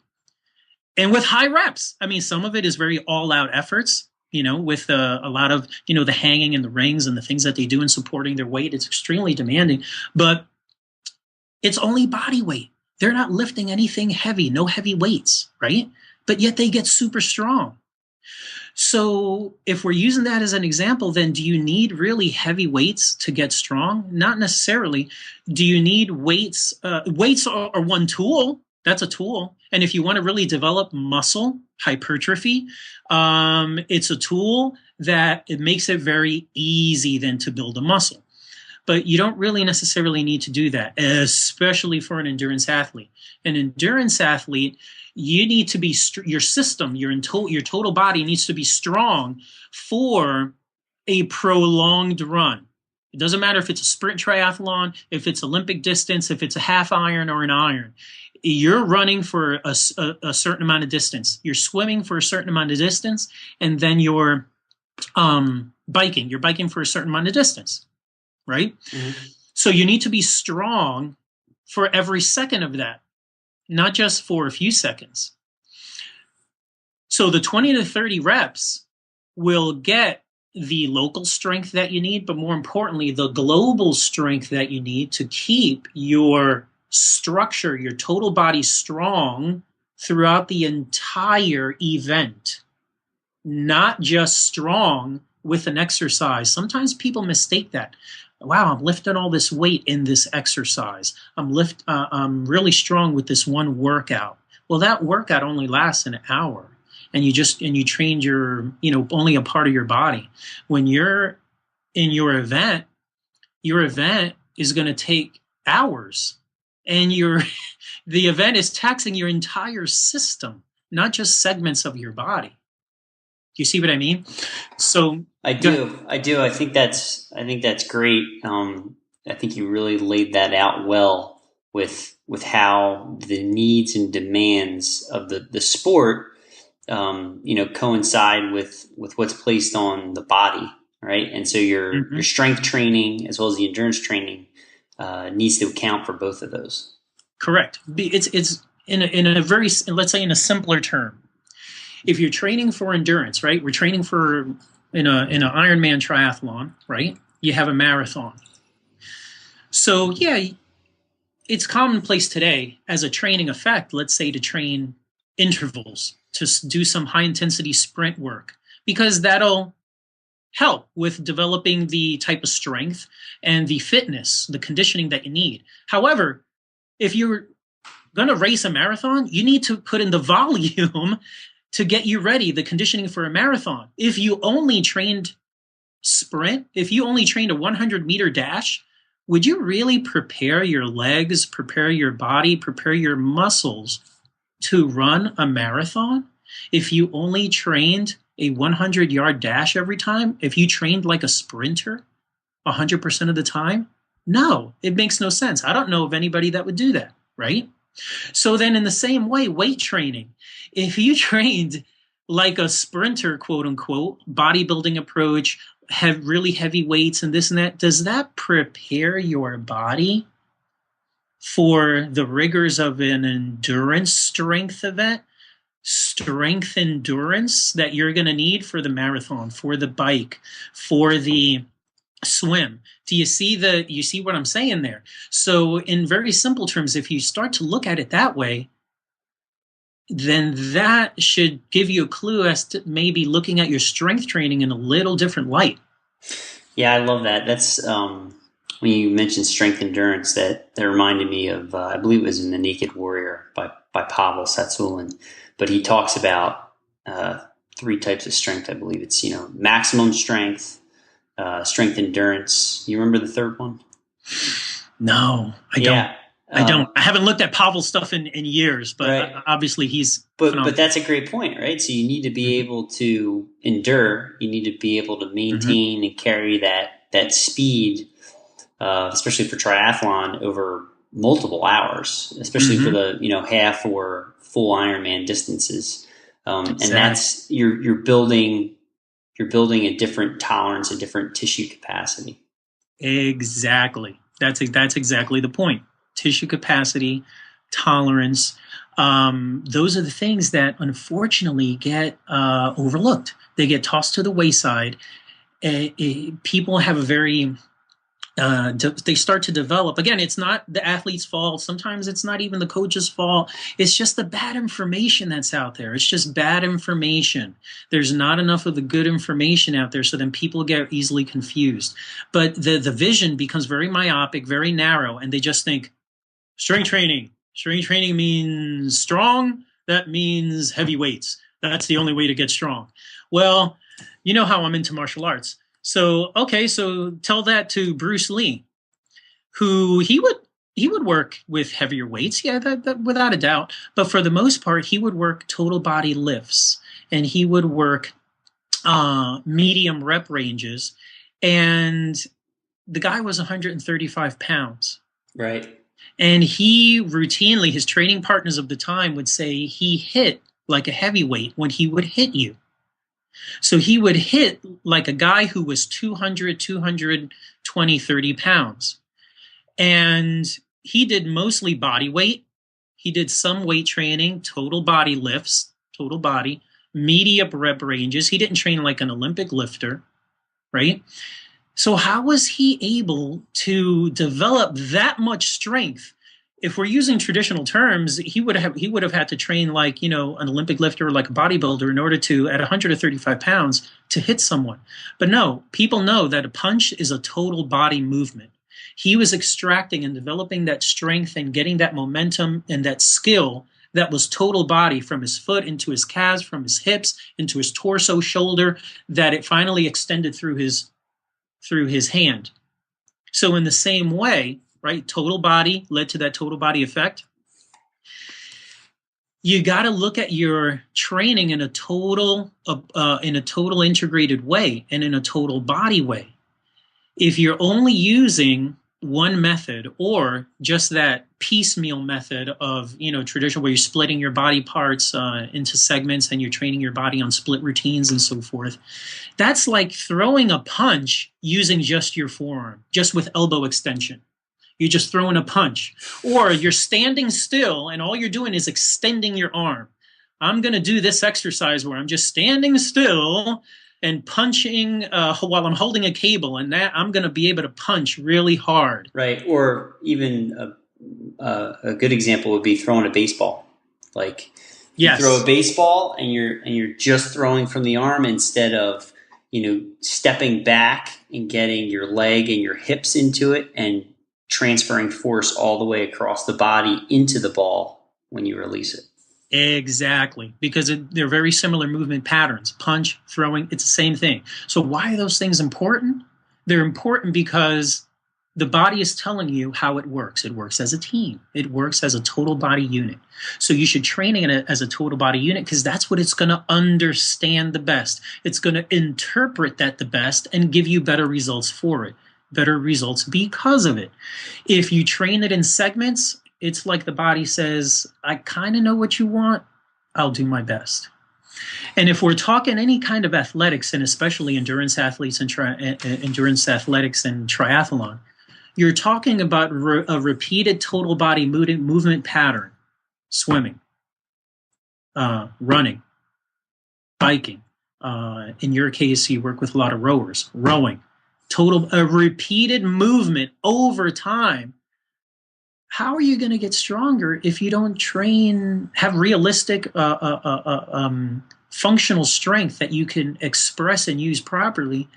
S3: And with high reps, I mean, some of it is very all-out efforts, with a lot of, the hanging and the rings and the things that they do in supporting their weight. It's extremely demanding, but it's only body weight. They're not lifting anything heavy, no heavy weights, right? But yet they get super strong. So if we're using that as an example, then do you need really heavy weights to get strong? Not necessarily. Do you need weights? Weights are one tool. That's a tool. And if you want to really develop muscle hypertrophy, it's a tool that it makes it very easy then to build a muscle. But you don't really necessarily need to do that, especially for an endurance athlete. An endurance athlete, you need to be your system, your total body needs to be strong for a prolonged run. It doesn't matter if it's a sprint triathlon, if it's Olympic distance, if it's a half iron or an iron. You're running for a certain amount of distance. You're swimming for a certain amount of distance, and then you're biking. You're biking for a certain amount of distance, right? Mm-hmm. So you need to be strong for every second of that, not just for a few seconds. So the 20 to 30 reps will get the local strength that you need, but more importantly, the global strength that you need to keep your structure, your total body strong throughout the entire event, not just strong with an exercise. Sometimes people mistake that. Wow, I'm lifting all this weight in this exercise. I'm really strong with this one workout. Well, that workout only lasts an hour, and you trained your, only a part of your body. When you're in your event is going to take hours, and the event is taxing your entire system, not just segments of your body. Do you see what I mean? So
S2: I do. I think that's great. I think you really laid that out well with how the needs and demands of the sport, coincide with what's placed on the body, right? And so your strength training as well as the endurance training needs to account for both of those.
S3: Correct. It's in a very, let's say, in a simpler term. If you're training for endurance, right? We're training for in an Ironman triathlon, right? You have a marathon. So yeah, it's commonplace today as a training effect, let's say, to train intervals, to do some high intensity sprint work, because that'll help with developing the type of strength and the fitness, the conditioning that you need. However, if you're going to race a marathon, you need to put in the volume to get you ready, the conditioning for a marathon. If you only trained sprint, if you only trained a 100-meter dash, would you really prepare your legs, prepare your body, prepare your muscles to run a marathon? If you only trained a 100-yard dash every time, if you trained like a sprinter 100% of the time, no, it makes no sense. I don't know of anybody that would do that, right? So then in the same way, weight training, if you trained like a sprinter, quote unquote, bodybuilding approach, have really heavy weights and this and that, does that prepare your body for the rigors of an endurance strength event? Strength endurance that you're going to need for the marathon, for the bike, for the swim. Do you see what I'm saying there? So in very simple terms, if you start to look at it that way, then that should give you a clue as to maybe looking at your strength training in a little different light.
S2: Yeah, I love that. That's when you mentioned strength endurance, that reminded me of, I believe it was in The Naked Warrior by Pavel Satsulin, but he talks about 3 types of strength. I believe it's, maximum strength, strength endurance. You remember the third one?
S3: No, I don't. I don't. I haven't looked at Pavel's stuff in years, but
S2: right.
S3: Obviously he's
S2: But that's a great point, right? So you need to be able to endure. You need to be able to maintain and carry that speed, especially for triathlon, over multiple hours, especially for the half or full Ironman distances. Exactly. And that's you're building a different tolerance, a different tissue capacity.
S3: Exactly. That's exactly the point. Tissue capacity, tolerance. Those are the things that unfortunately get overlooked. They get tossed to the wayside. People have a very, they start to develop. Again, it's not the athlete's fault. Sometimes it's not even the coach's fault. It's just the bad information that's out there. It's just bad information. There's not enough of the good information out there, so then people get easily confused. But the vision becomes very myopic, very narrow, and they just think, strength training means strong. That means heavy weights. That's the only way to get strong. Well, you know how I'm into martial arts. So tell that to Bruce Lee, who he would work with heavier weights. Yeah, that without a doubt. But for the most part, he would work total body lifts, and he would work medium rep ranges. And the guy was 135 pounds.
S2: Right.
S3: And he routinely, his training partners of the time would say he hit like a heavyweight when he would hit you. So he would hit like a guy who was 200, 220, 30 pounds. And he did mostly body weight. He did some weight training, total body lifts, total body, medium rep ranges. He didn't train like an Olympic lifter, right? So how was he able to develop that much strength? If we're using traditional terms, he would have had to train like, an Olympic lifter or like a bodybuilder in order to, at 135 pounds, to hit someone. But no, people know that a punch is a total body movement. He was extracting and developing that strength and getting that momentum and that skill that was total body from his foot into his calves, from his hips into his torso, shoulder, that it finally extended through his hand. So in the same way, right, total body led to that total body effect. You got to look at your training in a total integrated way and in a total body way. If you're only using one method or just that piecemeal method of, traditional where you're splitting your body parts into segments and you're training your body on split routines and so forth, that's like throwing a punch using just your forearm, just with elbow extension. You're just throwing a punch. Or you're standing still and all you're doing is extending your arm. I'm going to do this exercise where I'm just standing still and punching while I'm holding a cable, and that I'm going to be able to punch really hard.
S2: Right. Or even a good example would be throwing a baseball. Like you throw a baseball and you're just throwing from the arm instead of, stepping back and getting your leg and your hips into it and transferring force all the way across the body into the ball when you release it.
S3: Exactly, because they're very similar movement patterns. Punch, throwing, it's the same thing. So why are those things important? They're important because the body is telling you how it works. It works as a team. It works as a total body unit. So you should train it as a total body unit because that's what it's going to understand the best. It's going to interpret that the best and give you better results for it, better results because of it. If you train it in segments, it's like the body says, I kind of know what you want. I'll do my best. And if we're talking any kind of athletics, and especially endurance athletes and endurance athletics and triathlon, you're talking about a repeated total body movement pattern: swimming, running, biking. In your case, you work with a lot of rowers. Rowing, a repeated movement over time. How are you going to get stronger if you don't have realistic functional strength that you can express and use properly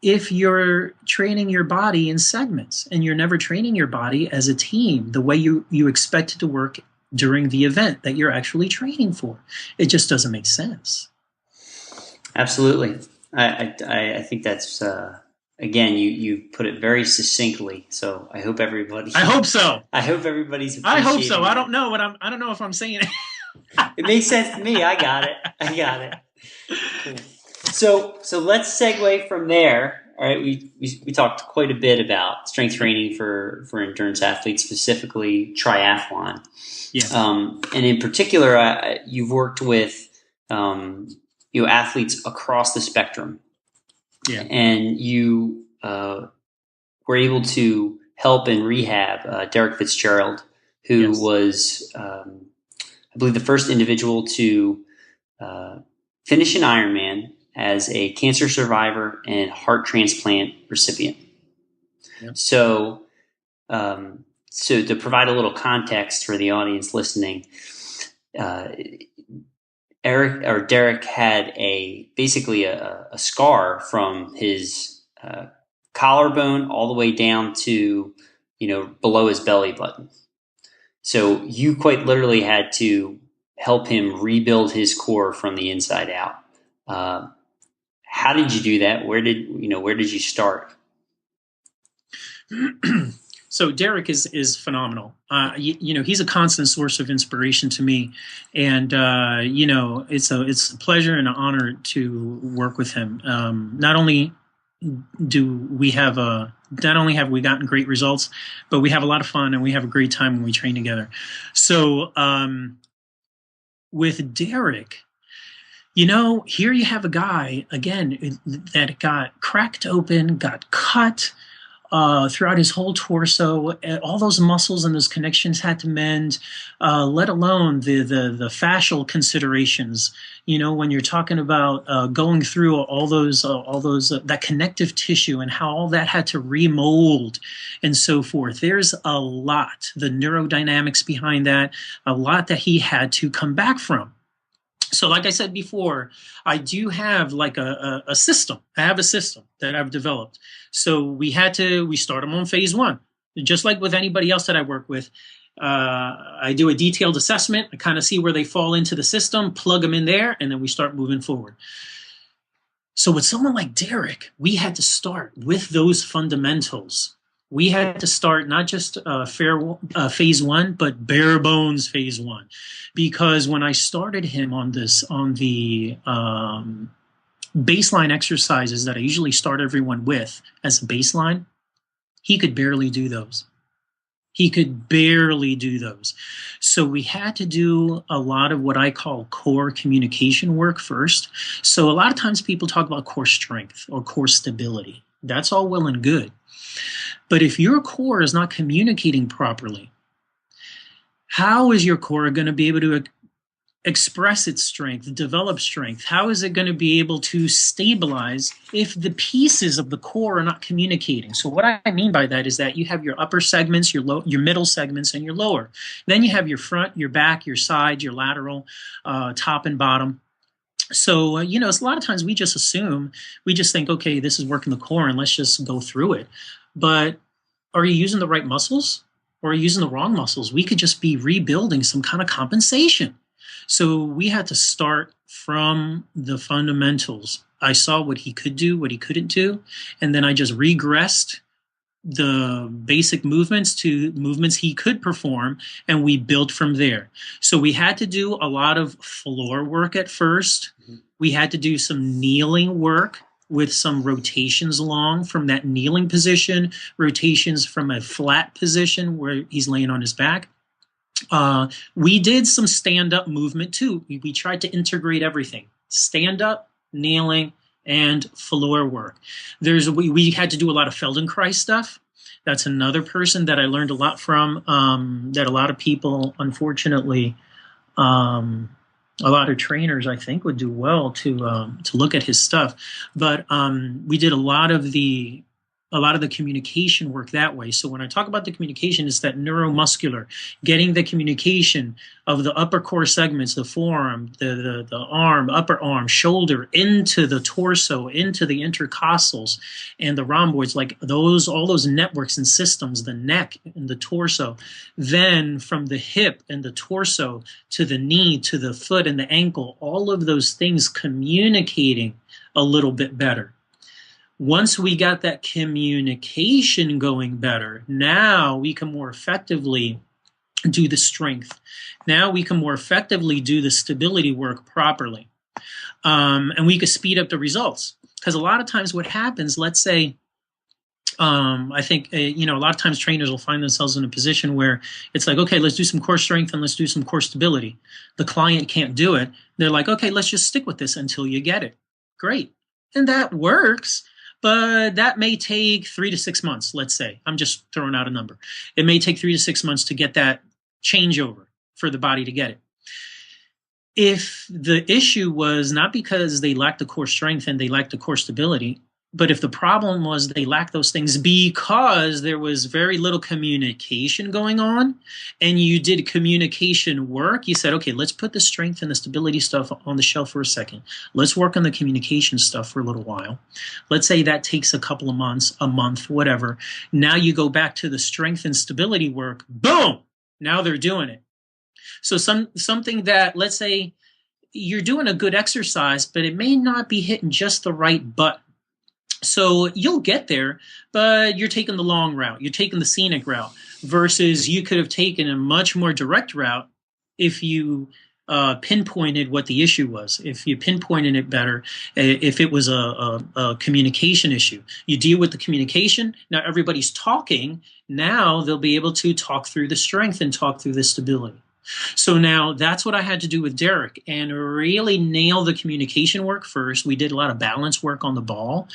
S3: if you're training your body in segments and you're never training your body as a team the way you expect it to work during the event that you're actually training for? It just doesn't make sense.
S2: Absolutely. I think that's... Again, you put it very succinctly, so I hope everybody.
S3: I hope so.
S2: I hope everybody's.
S3: I hope so. I don't know I don't know if I'm saying it.
S2: It makes sense to me. I got it. Cool. So let's segue from there. All right, we talked quite a bit about strength training for endurance athletes, specifically triathlon.
S3: Yeah.
S2: And in particular, you've worked with athletes across the spectrum.
S3: Yeah.
S2: And you were able to help and rehab Derek Fitzgerald, who was, I believe, the first individual to finish an Ironman as a cancer survivor and heart transplant recipient.
S3: Yep.
S2: So to provide a little context for the audience listening, Derek had basically a scar from his collarbone all the way down to, below his belly button. So you quite literally had to help him rebuild his core from the inside out. How did you do that? Where did you start?
S3: So Derek is phenomenal. He's a constant source of inspiration to me, and it's a pleasure and an honor to work with him. Not only have we gotten great results, but we have a lot of fun and we have a great time when we train together. So with Derek, here you have a guy again that got cracked open, got cut. throughout his whole torso. All those muscles and those connections had to mend, let alone the fascial considerations. When you're talking about going through all those that connective tissue and how all that had to remold and so forth. There's a lot, the neurodynamics behind that, a lot that he had to come back from. So like I said before, I do have like a system. I have a system that I've developed. So we start them on phase one. Just like with anybody else that I work with, I do a detailed assessment. I kind of see where they fall into the system, plug them in there, and then we start moving forward. So with someone like Derek, we had to start with those fundamentals. We had to start not just phase one, but bare bones phase one. Because when I started him on the baseline exercises that I usually start everyone with as a baseline, he could barely do those. So we had to do a lot of what I call core communication work first. So a lot of times people talk about core strength or core stability. That's all well and good. But if your core is not communicating properly, how is your core going to be able to express its strength, develop strength? How is it going to be able to stabilize if the pieces of the core are not communicating? So what I mean by that is that you have your upper segments, your middle segments, and your lower. Then you have your front, your back, your side, your lateral, top and bottom. So, it's a lot of times we just think, okay, this is working the core and let's just go through it. But are you using the right muscles or are you using the wrong muscles? We could just be rebuilding some kind of compensation. So we had to start from the fundamentals. I saw what he could do, what he couldn't do, and then I just regressed the basic movements to movements he could perform, and we built from there. So we had to do a lot of floor work at first. Mm-hmm. We had to do some kneeling work with some rotations along from that kneeling position, rotations from a flat position where he's laying on his back. We did some stand-up movement too. We tried to integrate everything: stand-up, kneeling, and floor work. We had to do a lot of Feldenkrais stuff. That's another person that I learned a lot from. That a lot of people, unfortunately, a lot of trainers, I think, would do well to look at his stuff. But we did a lot of the communication work that way. So when I talk about the communication, it's that neuromuscular, getting the communication of the upper core segments, the forearm, the arm, upper arm, shoulder, into the torso, into the intercostals and the rhomboids, like all those networks and systems, the neck and the torso. Then from the hip and the torso to the knee, to the foot and the ankle, all of those things communicating a little bit better. Once we got that communication going better, now we can more effectively do the strength. Now we can more effectively do the stability work properly. And we can speed up the results. Because a lot of times what happens, let's say, I think, a lot of times trainers will find themselves in a position where it's like, okay, let's do some core strength and let's do some core stability. The client can't do it. They're like, okay, let's just stick with this until you get it. Great. And that works. But that may take 3 to 6 months, let's say. I'm just throwing out a number. It may take 3 to 6 months to get that changeover for the body to get it. If the issue was not because they lacked the core strength and they lacked the core stability, but if the problem was they lacked those things because there was very little communication going on, and you did communication work, you said, okay, let's put the strength and the stability stuff on the shelf for a second. Let's work on the communication stuff for a little while. Let's say that takes a couple of months, a month, whatever. Now you go back to the strength and stability work. Boom! Now they're doing it. So something that, let's say you're doing a good exercise, but it may not be hitting just the right button. So you'll get there, but you're taking the long route. You're taking the scenic route versus you could have taken a much more direct route if you pinpointed what the issue was, if you pinpointed it better, if it was a communication issue. You deal with the communication. Now everybody's talking. Now they'll be able to talk through the strength and talk through the stability. So now that's what I had to do with Derek and really nail the communication work first. We did a lot of balance work on the ball,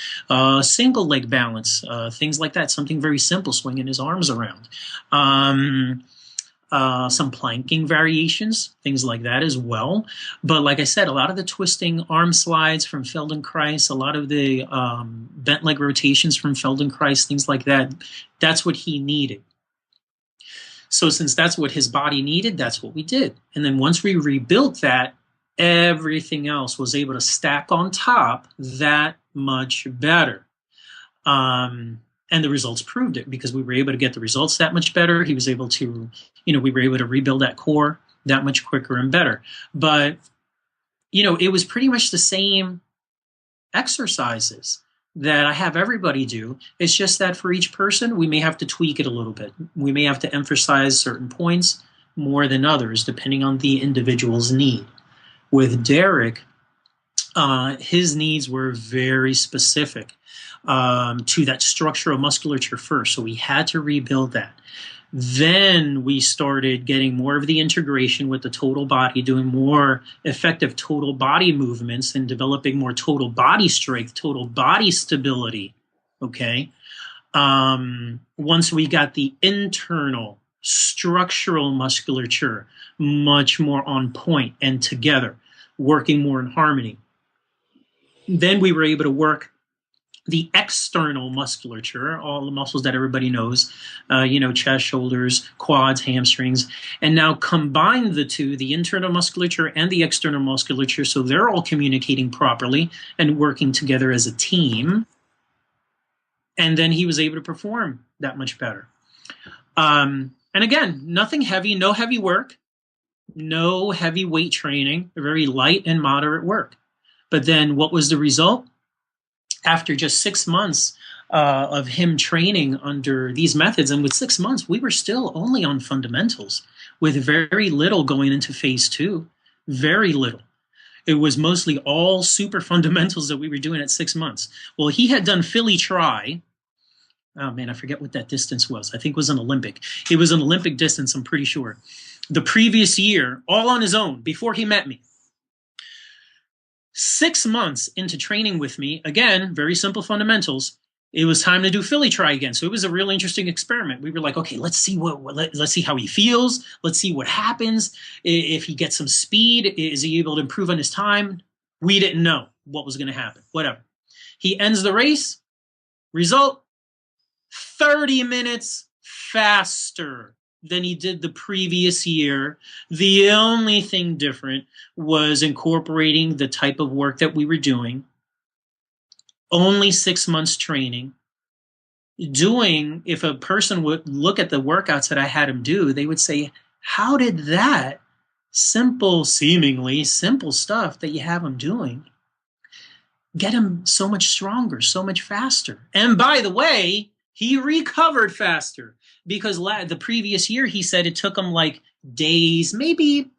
S3: single leg balance, things like that, something very simple, swinging his arms around. Some planking variations, things like that as well. But like I said, a lot of the twisting arm slides from Feldenkrais, a lot of the bent leg rotations from Feldenkrais, things like that, that's what he needed. So since that's what his body needed, that's what we did. And then once we rebuilt that, everything else was able to stack on top that much better. And the results proved it because we were able to get the results that much better. He was able to, we were able to rebuild that core that much quicker and better. But, it was pretty much the same exercises that I have everybody do. It's just that for each person, we may have to tweak it a little bit. We may have to emphasize certain points more than others, depending on the individual's need. With Derek, his needs were very specific to that structural musculature first. So we had to rebuild that. Then we started getting more of the integration with the total body, doing more effective total body movements and developing more total body strength, total body stability. Okay. Once we got the internal structural musculature much more on point and together, working more in harmony, then we were able to work the external musculature, all the muscles that everybody knows, chest, shoulders, quads, hamstrings, and now combine the two, the internal musculature and the external musculature, so they're all communicating properly and working together as a team. And then he was able to perform that much better. And again, nothing heavy, no heavy work, no heavy weight training, very light and moderate work. But then what was the result? After just 6 months of him training under these methods, and with 6 months, we were still only on fundamentals with very little going into phase 2, very little. It was mostly all super fundamentals that we were doing at 6 months. Well, he had done Philly Try. Oh man, I forget what that distance was. I think it was an Olympic. It was an Olympic distance, I'm pretty sure. The previous year, all on his own, before he met me. 6 months into training with me, again, very simple fundamentals, it was time to do Philly Try again. So it was a real interesting experiment. We were like, okay, let's see let's see how he feels. Let's see what happens. If he gets some speed, is he able to improve on his time? We didn't know what was going to happen. Whatever. He ends the race. Result, 30 minutes faster than he did the previous year. The only thing different was incorporating the type of work that we were doing. Only 6 months training. If a person would look at the workouts that I had him do, they would say, how did that seemingly simple stuff that you have him doing get him so much stronger, so much faster? And by the way, he recovered faster. Because the previous year, he said it took him like days, maybe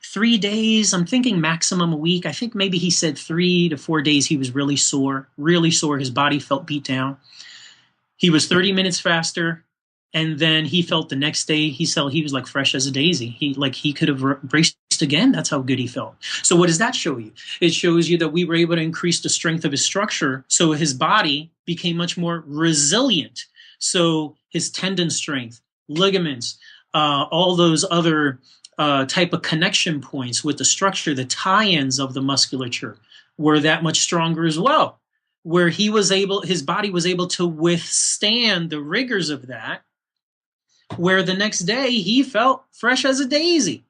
S3: 3 days. I'm thinking maximum a week. I think maybe he said 3 to 4 days he was really sore. His body felt beat down. He was 30 minutes faster. And then he felt the next day, he was like fresh as a daisy. He could have raced again. That's how good he felt. So what does that show you? It shows you that we were able to increase the strength of his structure. So his body became much more resilient. So his tendon strength, ligaments, all those other type of connection points with the structure, the tie-ins of the musculature were that much stronger as well, where his body was able to withstand the rigors of that, where the next day he felt fresh as a daisy.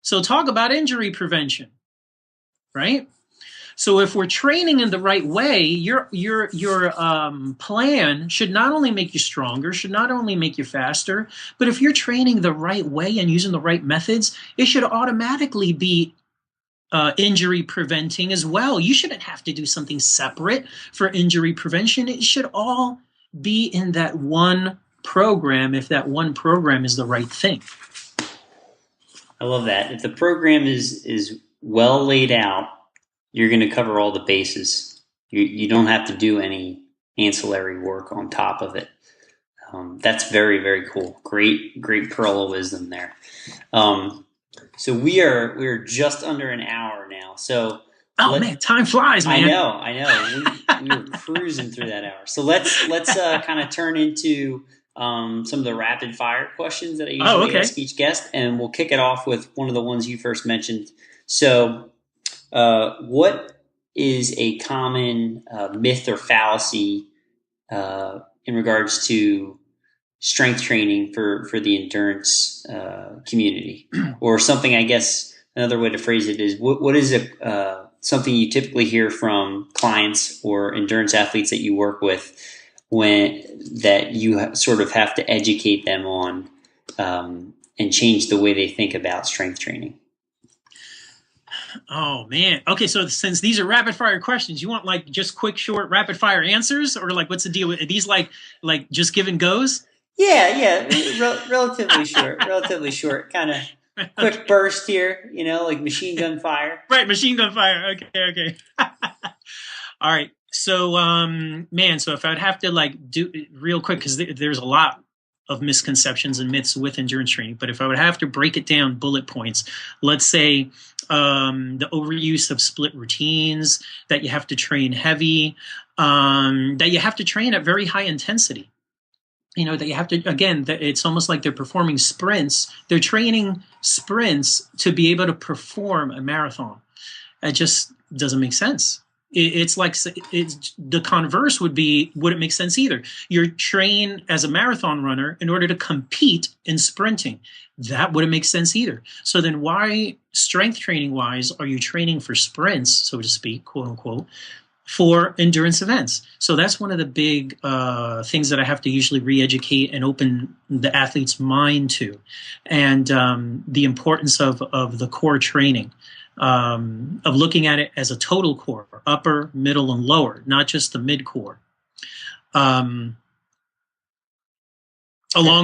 S3: So talk about injury prevention, right? So if we're training in the right way, your plan should not only make you stronger, should not only make you faster, but if you're training the right way and using the right methods, it should automatically be injury preventing as well. You shouldn't have to do something separate for injury prevention. It should all be in that one program if that one program is the right thing.
S2: I love that. If the program is well laid out, you're going to cover all the bases. You don't have to do any ancillary work on top of it. That's very, very cool. Great pearl of wisdom there. So we're just under an hour now. So
S3: man, time flies, man.
S2: I know. We were cruising through that hour. So let's kind of turn into some of the rapid fire questions that I usually ask each guest, and we'll kick it off with one of the ones you first mentioned. So, what is a common myth or fallacy in regards to strength training for the endurance community, or something? I guess another way to phrase it is, what is something you typically hear from clients or endurance athletes that you work with that you sort of have to educate them on and change the way they think about strength training?
S3: Oh man. Okay, so since these are rapid fire questions, you want like just quick, short, rapid fire answers, or like what's the deal with are these? Like just give and goes?
S2: Yeah, relatively short, kind of quick burst here. Like machine gun fire.
S3: Right, machine gun fire. Okay. All right. So, so if I would have to like do it real quick, because there's a lot of misconceptions and myths with endurance training, but if I would have to break it down, bullet points, let's say the overuse of split routines, that you have to train heavy, that you have to train at very high intensity. That you have to, again, it's almost like they're performing sprints. They're training sprints to be able to perform a marathon. It just doesn't make sense. It's like the converse wouldn't make sense either. You're trained as a marathon runner in order to compete in sprinting. That wouldn't make sense either. So then why, strength training wise, are you training for sprints, so to speak, quote unquote, for endurance events? So that's one of the big things that I have to usually re-educate and open the athlete's mind to, and the importance of the core training. Of looking at it as a total core, upper, middle, and lower, not just the mid core. Along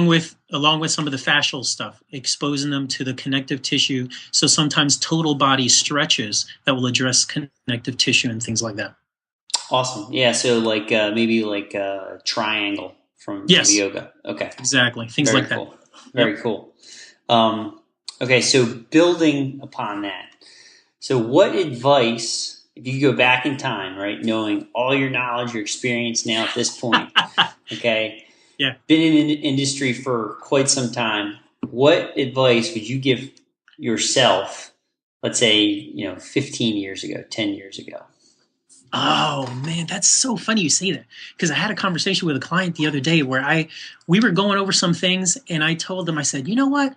S3: with some of the fascial stuff, exposing them to the connective tissue. So sometimes total body stretches that will address connective tissue and things like that.
S2: Awesome. Yeah. So maybe like a triangle from yoga. Okay.
S3: Exactly. Things like
S2: cool.
S3: that.
S2: Very cool. Okay. So building upon that. So what advice, if you could go back in time, right, knowing all your knowledge, your experience now at this point, okay,
S3: yeah,
S2: been in the industry for quite some time, what advice would you give yourself, let's say, 15 years ago, 10 years ago?
S3: Oh man, that's so funny you say that, because I had a conversation with a client the other day where we were going over some things, and I told them, I said, you know what?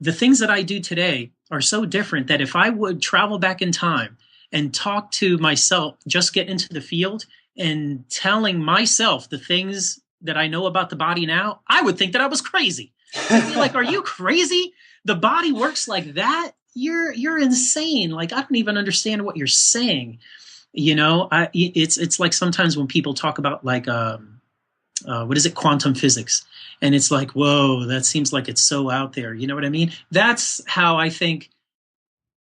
S3: The things that I do today are so different that if I would travel back in time and talk to myself, just get into the field and telling myself the things that I know about the body now, I would think that I was crazy. I'd be like, are you crazy? The body works like that? You're insane. Like, I don't even understand what you're saying. It's like sometimes when people talk about like, what is it? Quantum physics. And it's like, whoa, that seems like it's so out there. You know what I mean? That's how I think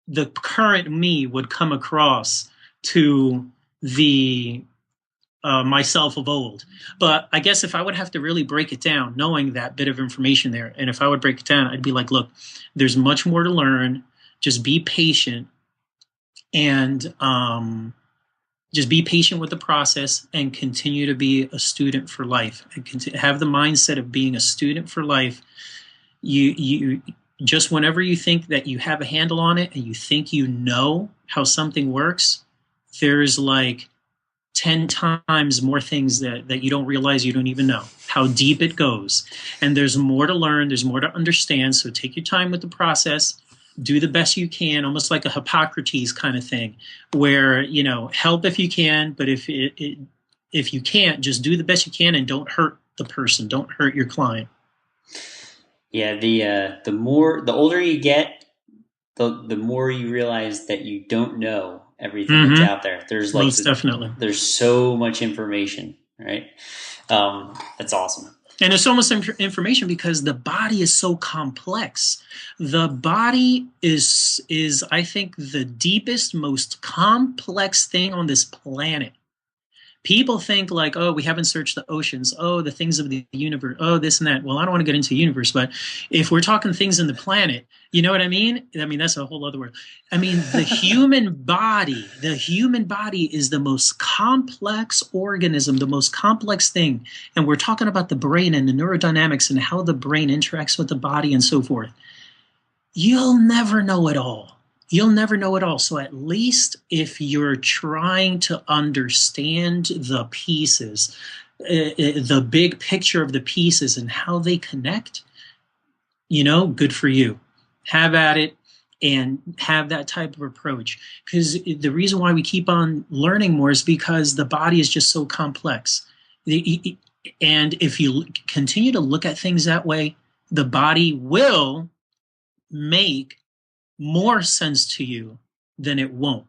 S3: the current me would come across to the myself of old. But I guess if I would have to really break it down, knowing that bit of information there, and if I would break it down, I'd be like, look, there's much more to learn. Just be patient, and just be patient with the process, and continue to be a student for life, and have the mindset of being a student for life. You just, whenever you think that you have a handle on it and you think you know how something works, there's like 10 times more things that you don't realize, you don't even know how deep it goes. And there's more to learn, there's more to understand. So take your time with the process. Do the best you can, almost like a Hippocrates kind of thing, where, help if you can, but if you can't, just do the best you can and don't hurt the person, don't hurt your client. Yeah,
S2: the older you get, the more you realize that you don't know everything that's out there. There's
S3: definitely.
S2: There's so much information, right? That's awesome.
S3: And there's so much information because the body is so complex. The body is I think, the deepest, most complex thing on this planet, People think like, oh, we haven't searched the oceans. Oh, the things of the universe. Oh, this and that. Well, I don't want to get into the universe, but if we're talking things in the planet, you know what I mean? I mean, that's a whole other word. I mean, the human body is the most complex organism, the most complex thing. And we're talking about the brain and the neurodynamics and how the brain interacts with the body and so forth. You'll never know it all. You'll never know it all. So at least if you're trying to understand the pieces, the big picture of the pieces and how they connect, good for you. Have at it and have that type of approach. Because the reason why we keep on learning more is because the body is just so complex. And if you continue to look at things that way, the body will make more sense to you than it won't.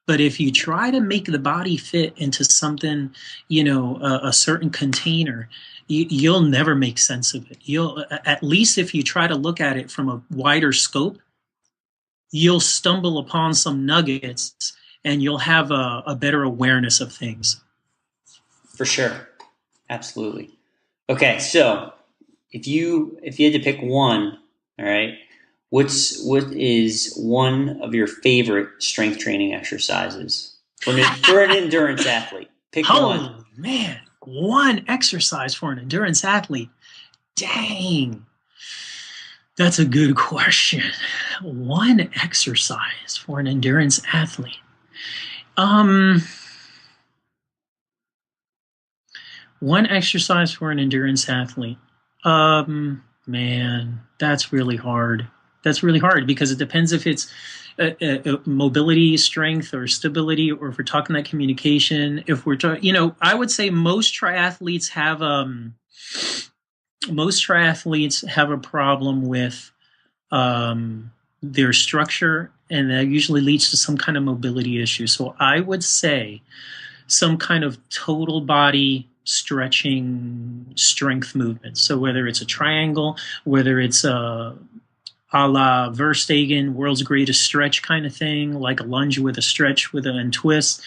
S3: But if you try to make the body fit into something, a certain container, you'll never make sense of it. You'll, at least if you try to look at it from a wider scope, you'll stumble upon some nuggets and you'll have a better awareness of things.
S2: For sure. Absolutely. Okay. So if you had to pick one, all right, what is one of your favorite strength training exercises for an endurance athlete? Pick one.
S3: Oh, man. One exercise for an endurance athlete. Dang. That's a good question. One exercise for an endurance athlete. One exercise for an endurance athlete. Man, that's really hard. That's really hard because it depends if it's mobility, strength, or stability, or if we're talking that communication. If we're talking, I would say most triathletes have a problem with their structure, and that usually leads to some kind of mobility issue. So I would say some kind of total body stretching strength movement. So whether it's a triangle, whether it's a la Verstegen, world's greatest stretch kind of thing, like a lunge with a stretch and twist,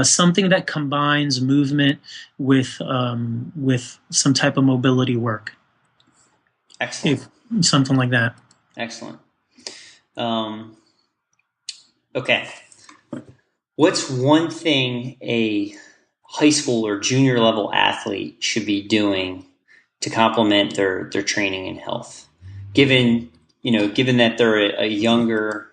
S3: something that combines movement with some type of mobility work.
S2: Excellent.
S3: Something like that.
S2: Excellent. Okay. What's one thing a high school or junior level athlete should be doing to complement their training and health? Given that they're a younger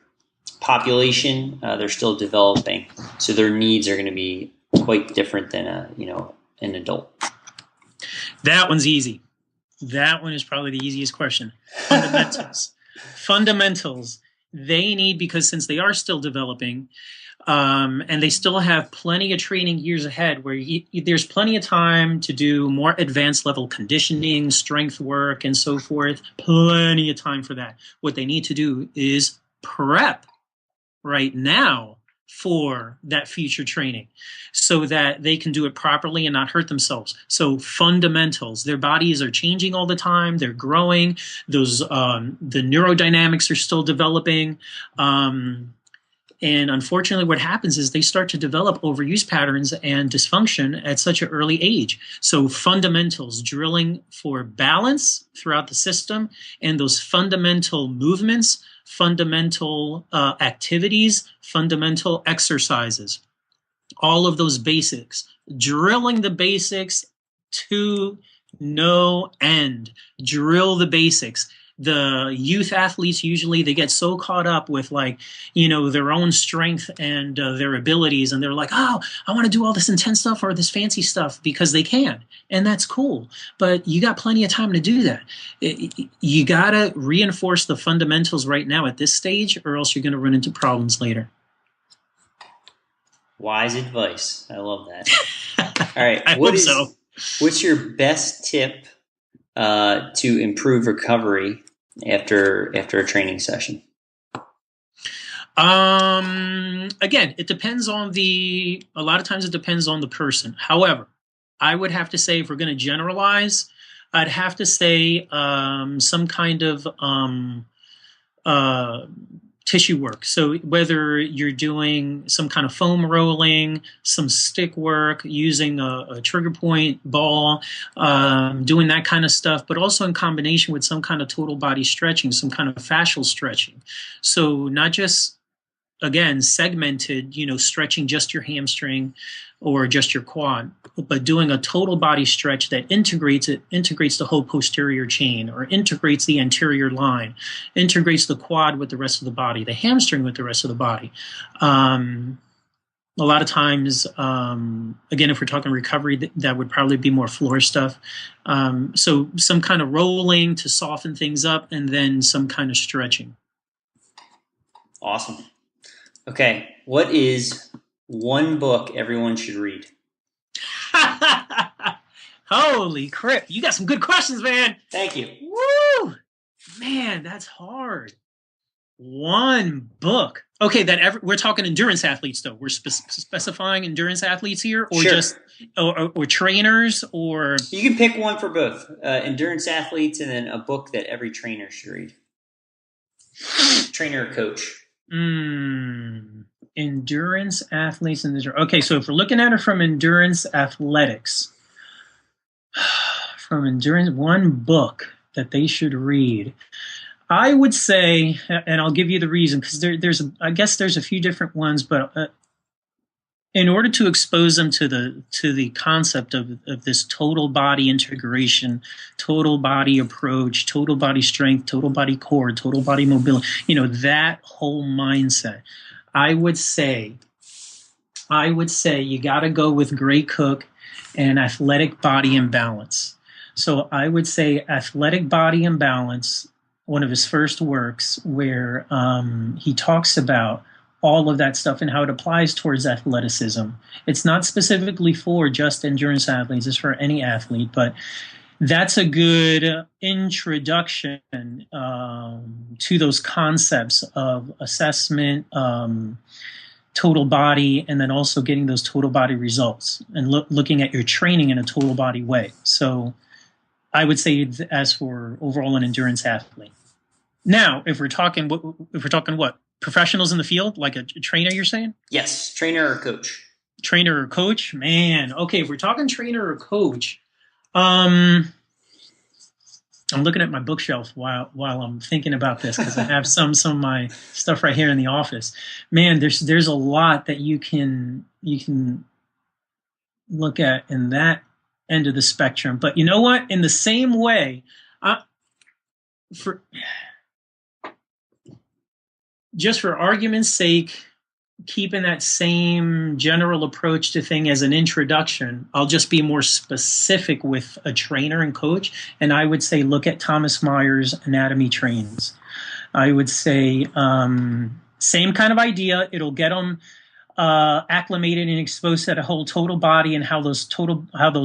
S2: population, they're still developing, so their needs are going to be quite different than an adult.
S3: That one's easy. That one is probably the easiest question. Fundamentals. They need, because since they are still developing, and they still have plenty of training years ahead where there's plenty of time to do more advanced level conditioning, strength work, and so forth. Plenty of time for that. What they need to do is prep right now for that future training so that they can do it properly and not hurt themselves. So fundamentals, their bodies are changing all the time. They're growing. Those, the neurodynamics are still developing. And unfortunately, what happens is they start to develop overuse patterns and dysfunction at such an early age. So fundamentals, drilling for balance throughout the system, and those fundamental movements, fundamental activities, fundamental exercises, all of those basics, drilling the basics to no end. Drill the basics. The youth athletes, usually they get so caught up with their own strength and their abilities. And they're like, oh, I want to do all this intense stuff or this fancy stuff because they can. And that's cool. But you got plenty of time to do that. You got to reinforce the fundamentals right now at this stage, or else you're going to run into problems later.
S2: Wise advice. I love that. All right.
S3: I hope so.
S2: What's your best tip to improve recovery after a training session?
S3: Again, it depends on a lot of times it depends on the person. However, I would have to say, if we're going to generalize, I'd have to say some kind of tissue work. So whether you're doing some kind of foam rolling, some stick work, using a trigger point ball, doing that kind of stuff, but also in combination with some kind of total body stretching, some kind of fascial stretching. So not just, again, segmented, stretching just your hamstring or just your quad, but doing a total body stretch that integrates the whole posterior chain, or integrates the anterior line, integrates the quad with the rest of the body, the hamstring with the rest of the body. A lot of times, again, if we're talking recovery, that would probably be more floor stuff. So some kind of rolling to soften things up, and then some kind of stretching.
S2: Awesome. Okay, what is one book everyone should read?
S3: Holy crap. You got some good questions, man.
S2: Thank you.
S3: Woo! Man, that's hard. One book. Okay, we're talking endurance athletes, though. We're specifying endurance athletes here, or
S2: sure.
S3: just or trainers, or...
S2: You can pick one for both. Endurance athletes, and then a book that every trainer should read. Trainer or coach.
S3: Endurance athletes and okay, so if we're looking at it from endurance athletics, one book that they should read, I would say, and I'll give you the reason, because there's a few different ones, but in order to expose them to the concept of this total body integration, total body approach, total body strength, total body core, total body mobility, that whole mindset, I would say you got to go with Gray Cook and Athletic Body and Balance. So I would say Athletic Body and Balance, one of his first works, where he talks about all of that stuff and how it applies towards athleticism. It's not specifically for just endurance athletes, it's for any athlete, but that's a good introduction to those concepts of assessment, total body, and then also getting those total body results and looking at your training in a total body way. So I would say, as for overall an endurance athlete. Now, if we're talking what? Professionals in the field, like a trainer, you're saying?
S2: Yes, trainer or coach.
S3: Trainer or coach? Man, okay, if we're talking trainer or coach, I'm looking at my bookshelf while I'm thinking about this, because I have some of my stuff right here in the office. Man, there's a lot that you can look at in that end of the spectrum. But you know what? In the same way, for argument's sake, keeping that same general approach to thing as an introduction, I'll just be more specific with a trainer and coach. And I would say, look at Thomas Meyer's Anatomy Trains. I would say, same kind of idea. It'll get them acclimated and exposed to the whole total body, and how those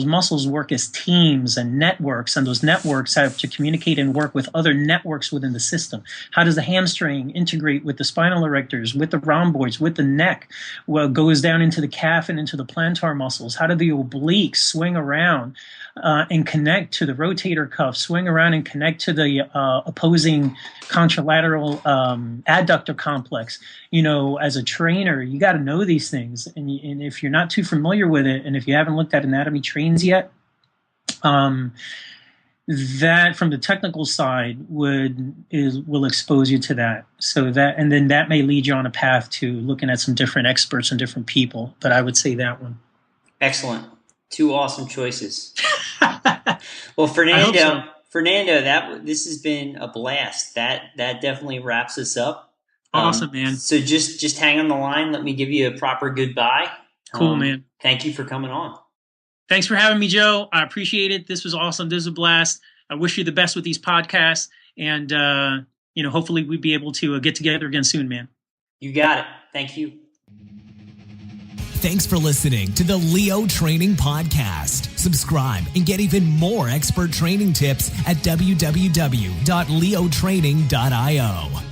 S3: muscles work as teams and networks, and those networks have to communicate and work with other networks within the system. How does the hamstring integrate with the spinal erectors, with the rhomboids, with the neck? Well, it goes down into the calf and into the plantar muscles. How do the obliques swing around and connect to the rotator cuff, swing around and connect to the opposing contralateral adductor complex? As a trainer, you got to know these things. And if you're not too familiar with it, and if you haven't looked at Anatomy Trains yet, that from the technical side will expose you to that. And then that may lead you on a path to looking at some different experts and different people. But I would say that one.
S2: Excellent. Two awesome choices. Well, Fernando, this has been a blast. That definitely wraps us up.
S3: Awesome, man.
S2: So just hang on the line. Let me give you a proper goodbye.
S3: Cool, man.
S2: Thank you for coming on.
S3: Thanks for having me, Joe. I appreciate it. This was awesome. This was a blast. I wish you the best with these podcasts, and hopefully we'll be able to get together again soon, man.
S2: You got it. Thank you.
S1: Thanks for listening to the Leo Training Podcast. Subscribe and get even more expert training tips at www.leotraining.io.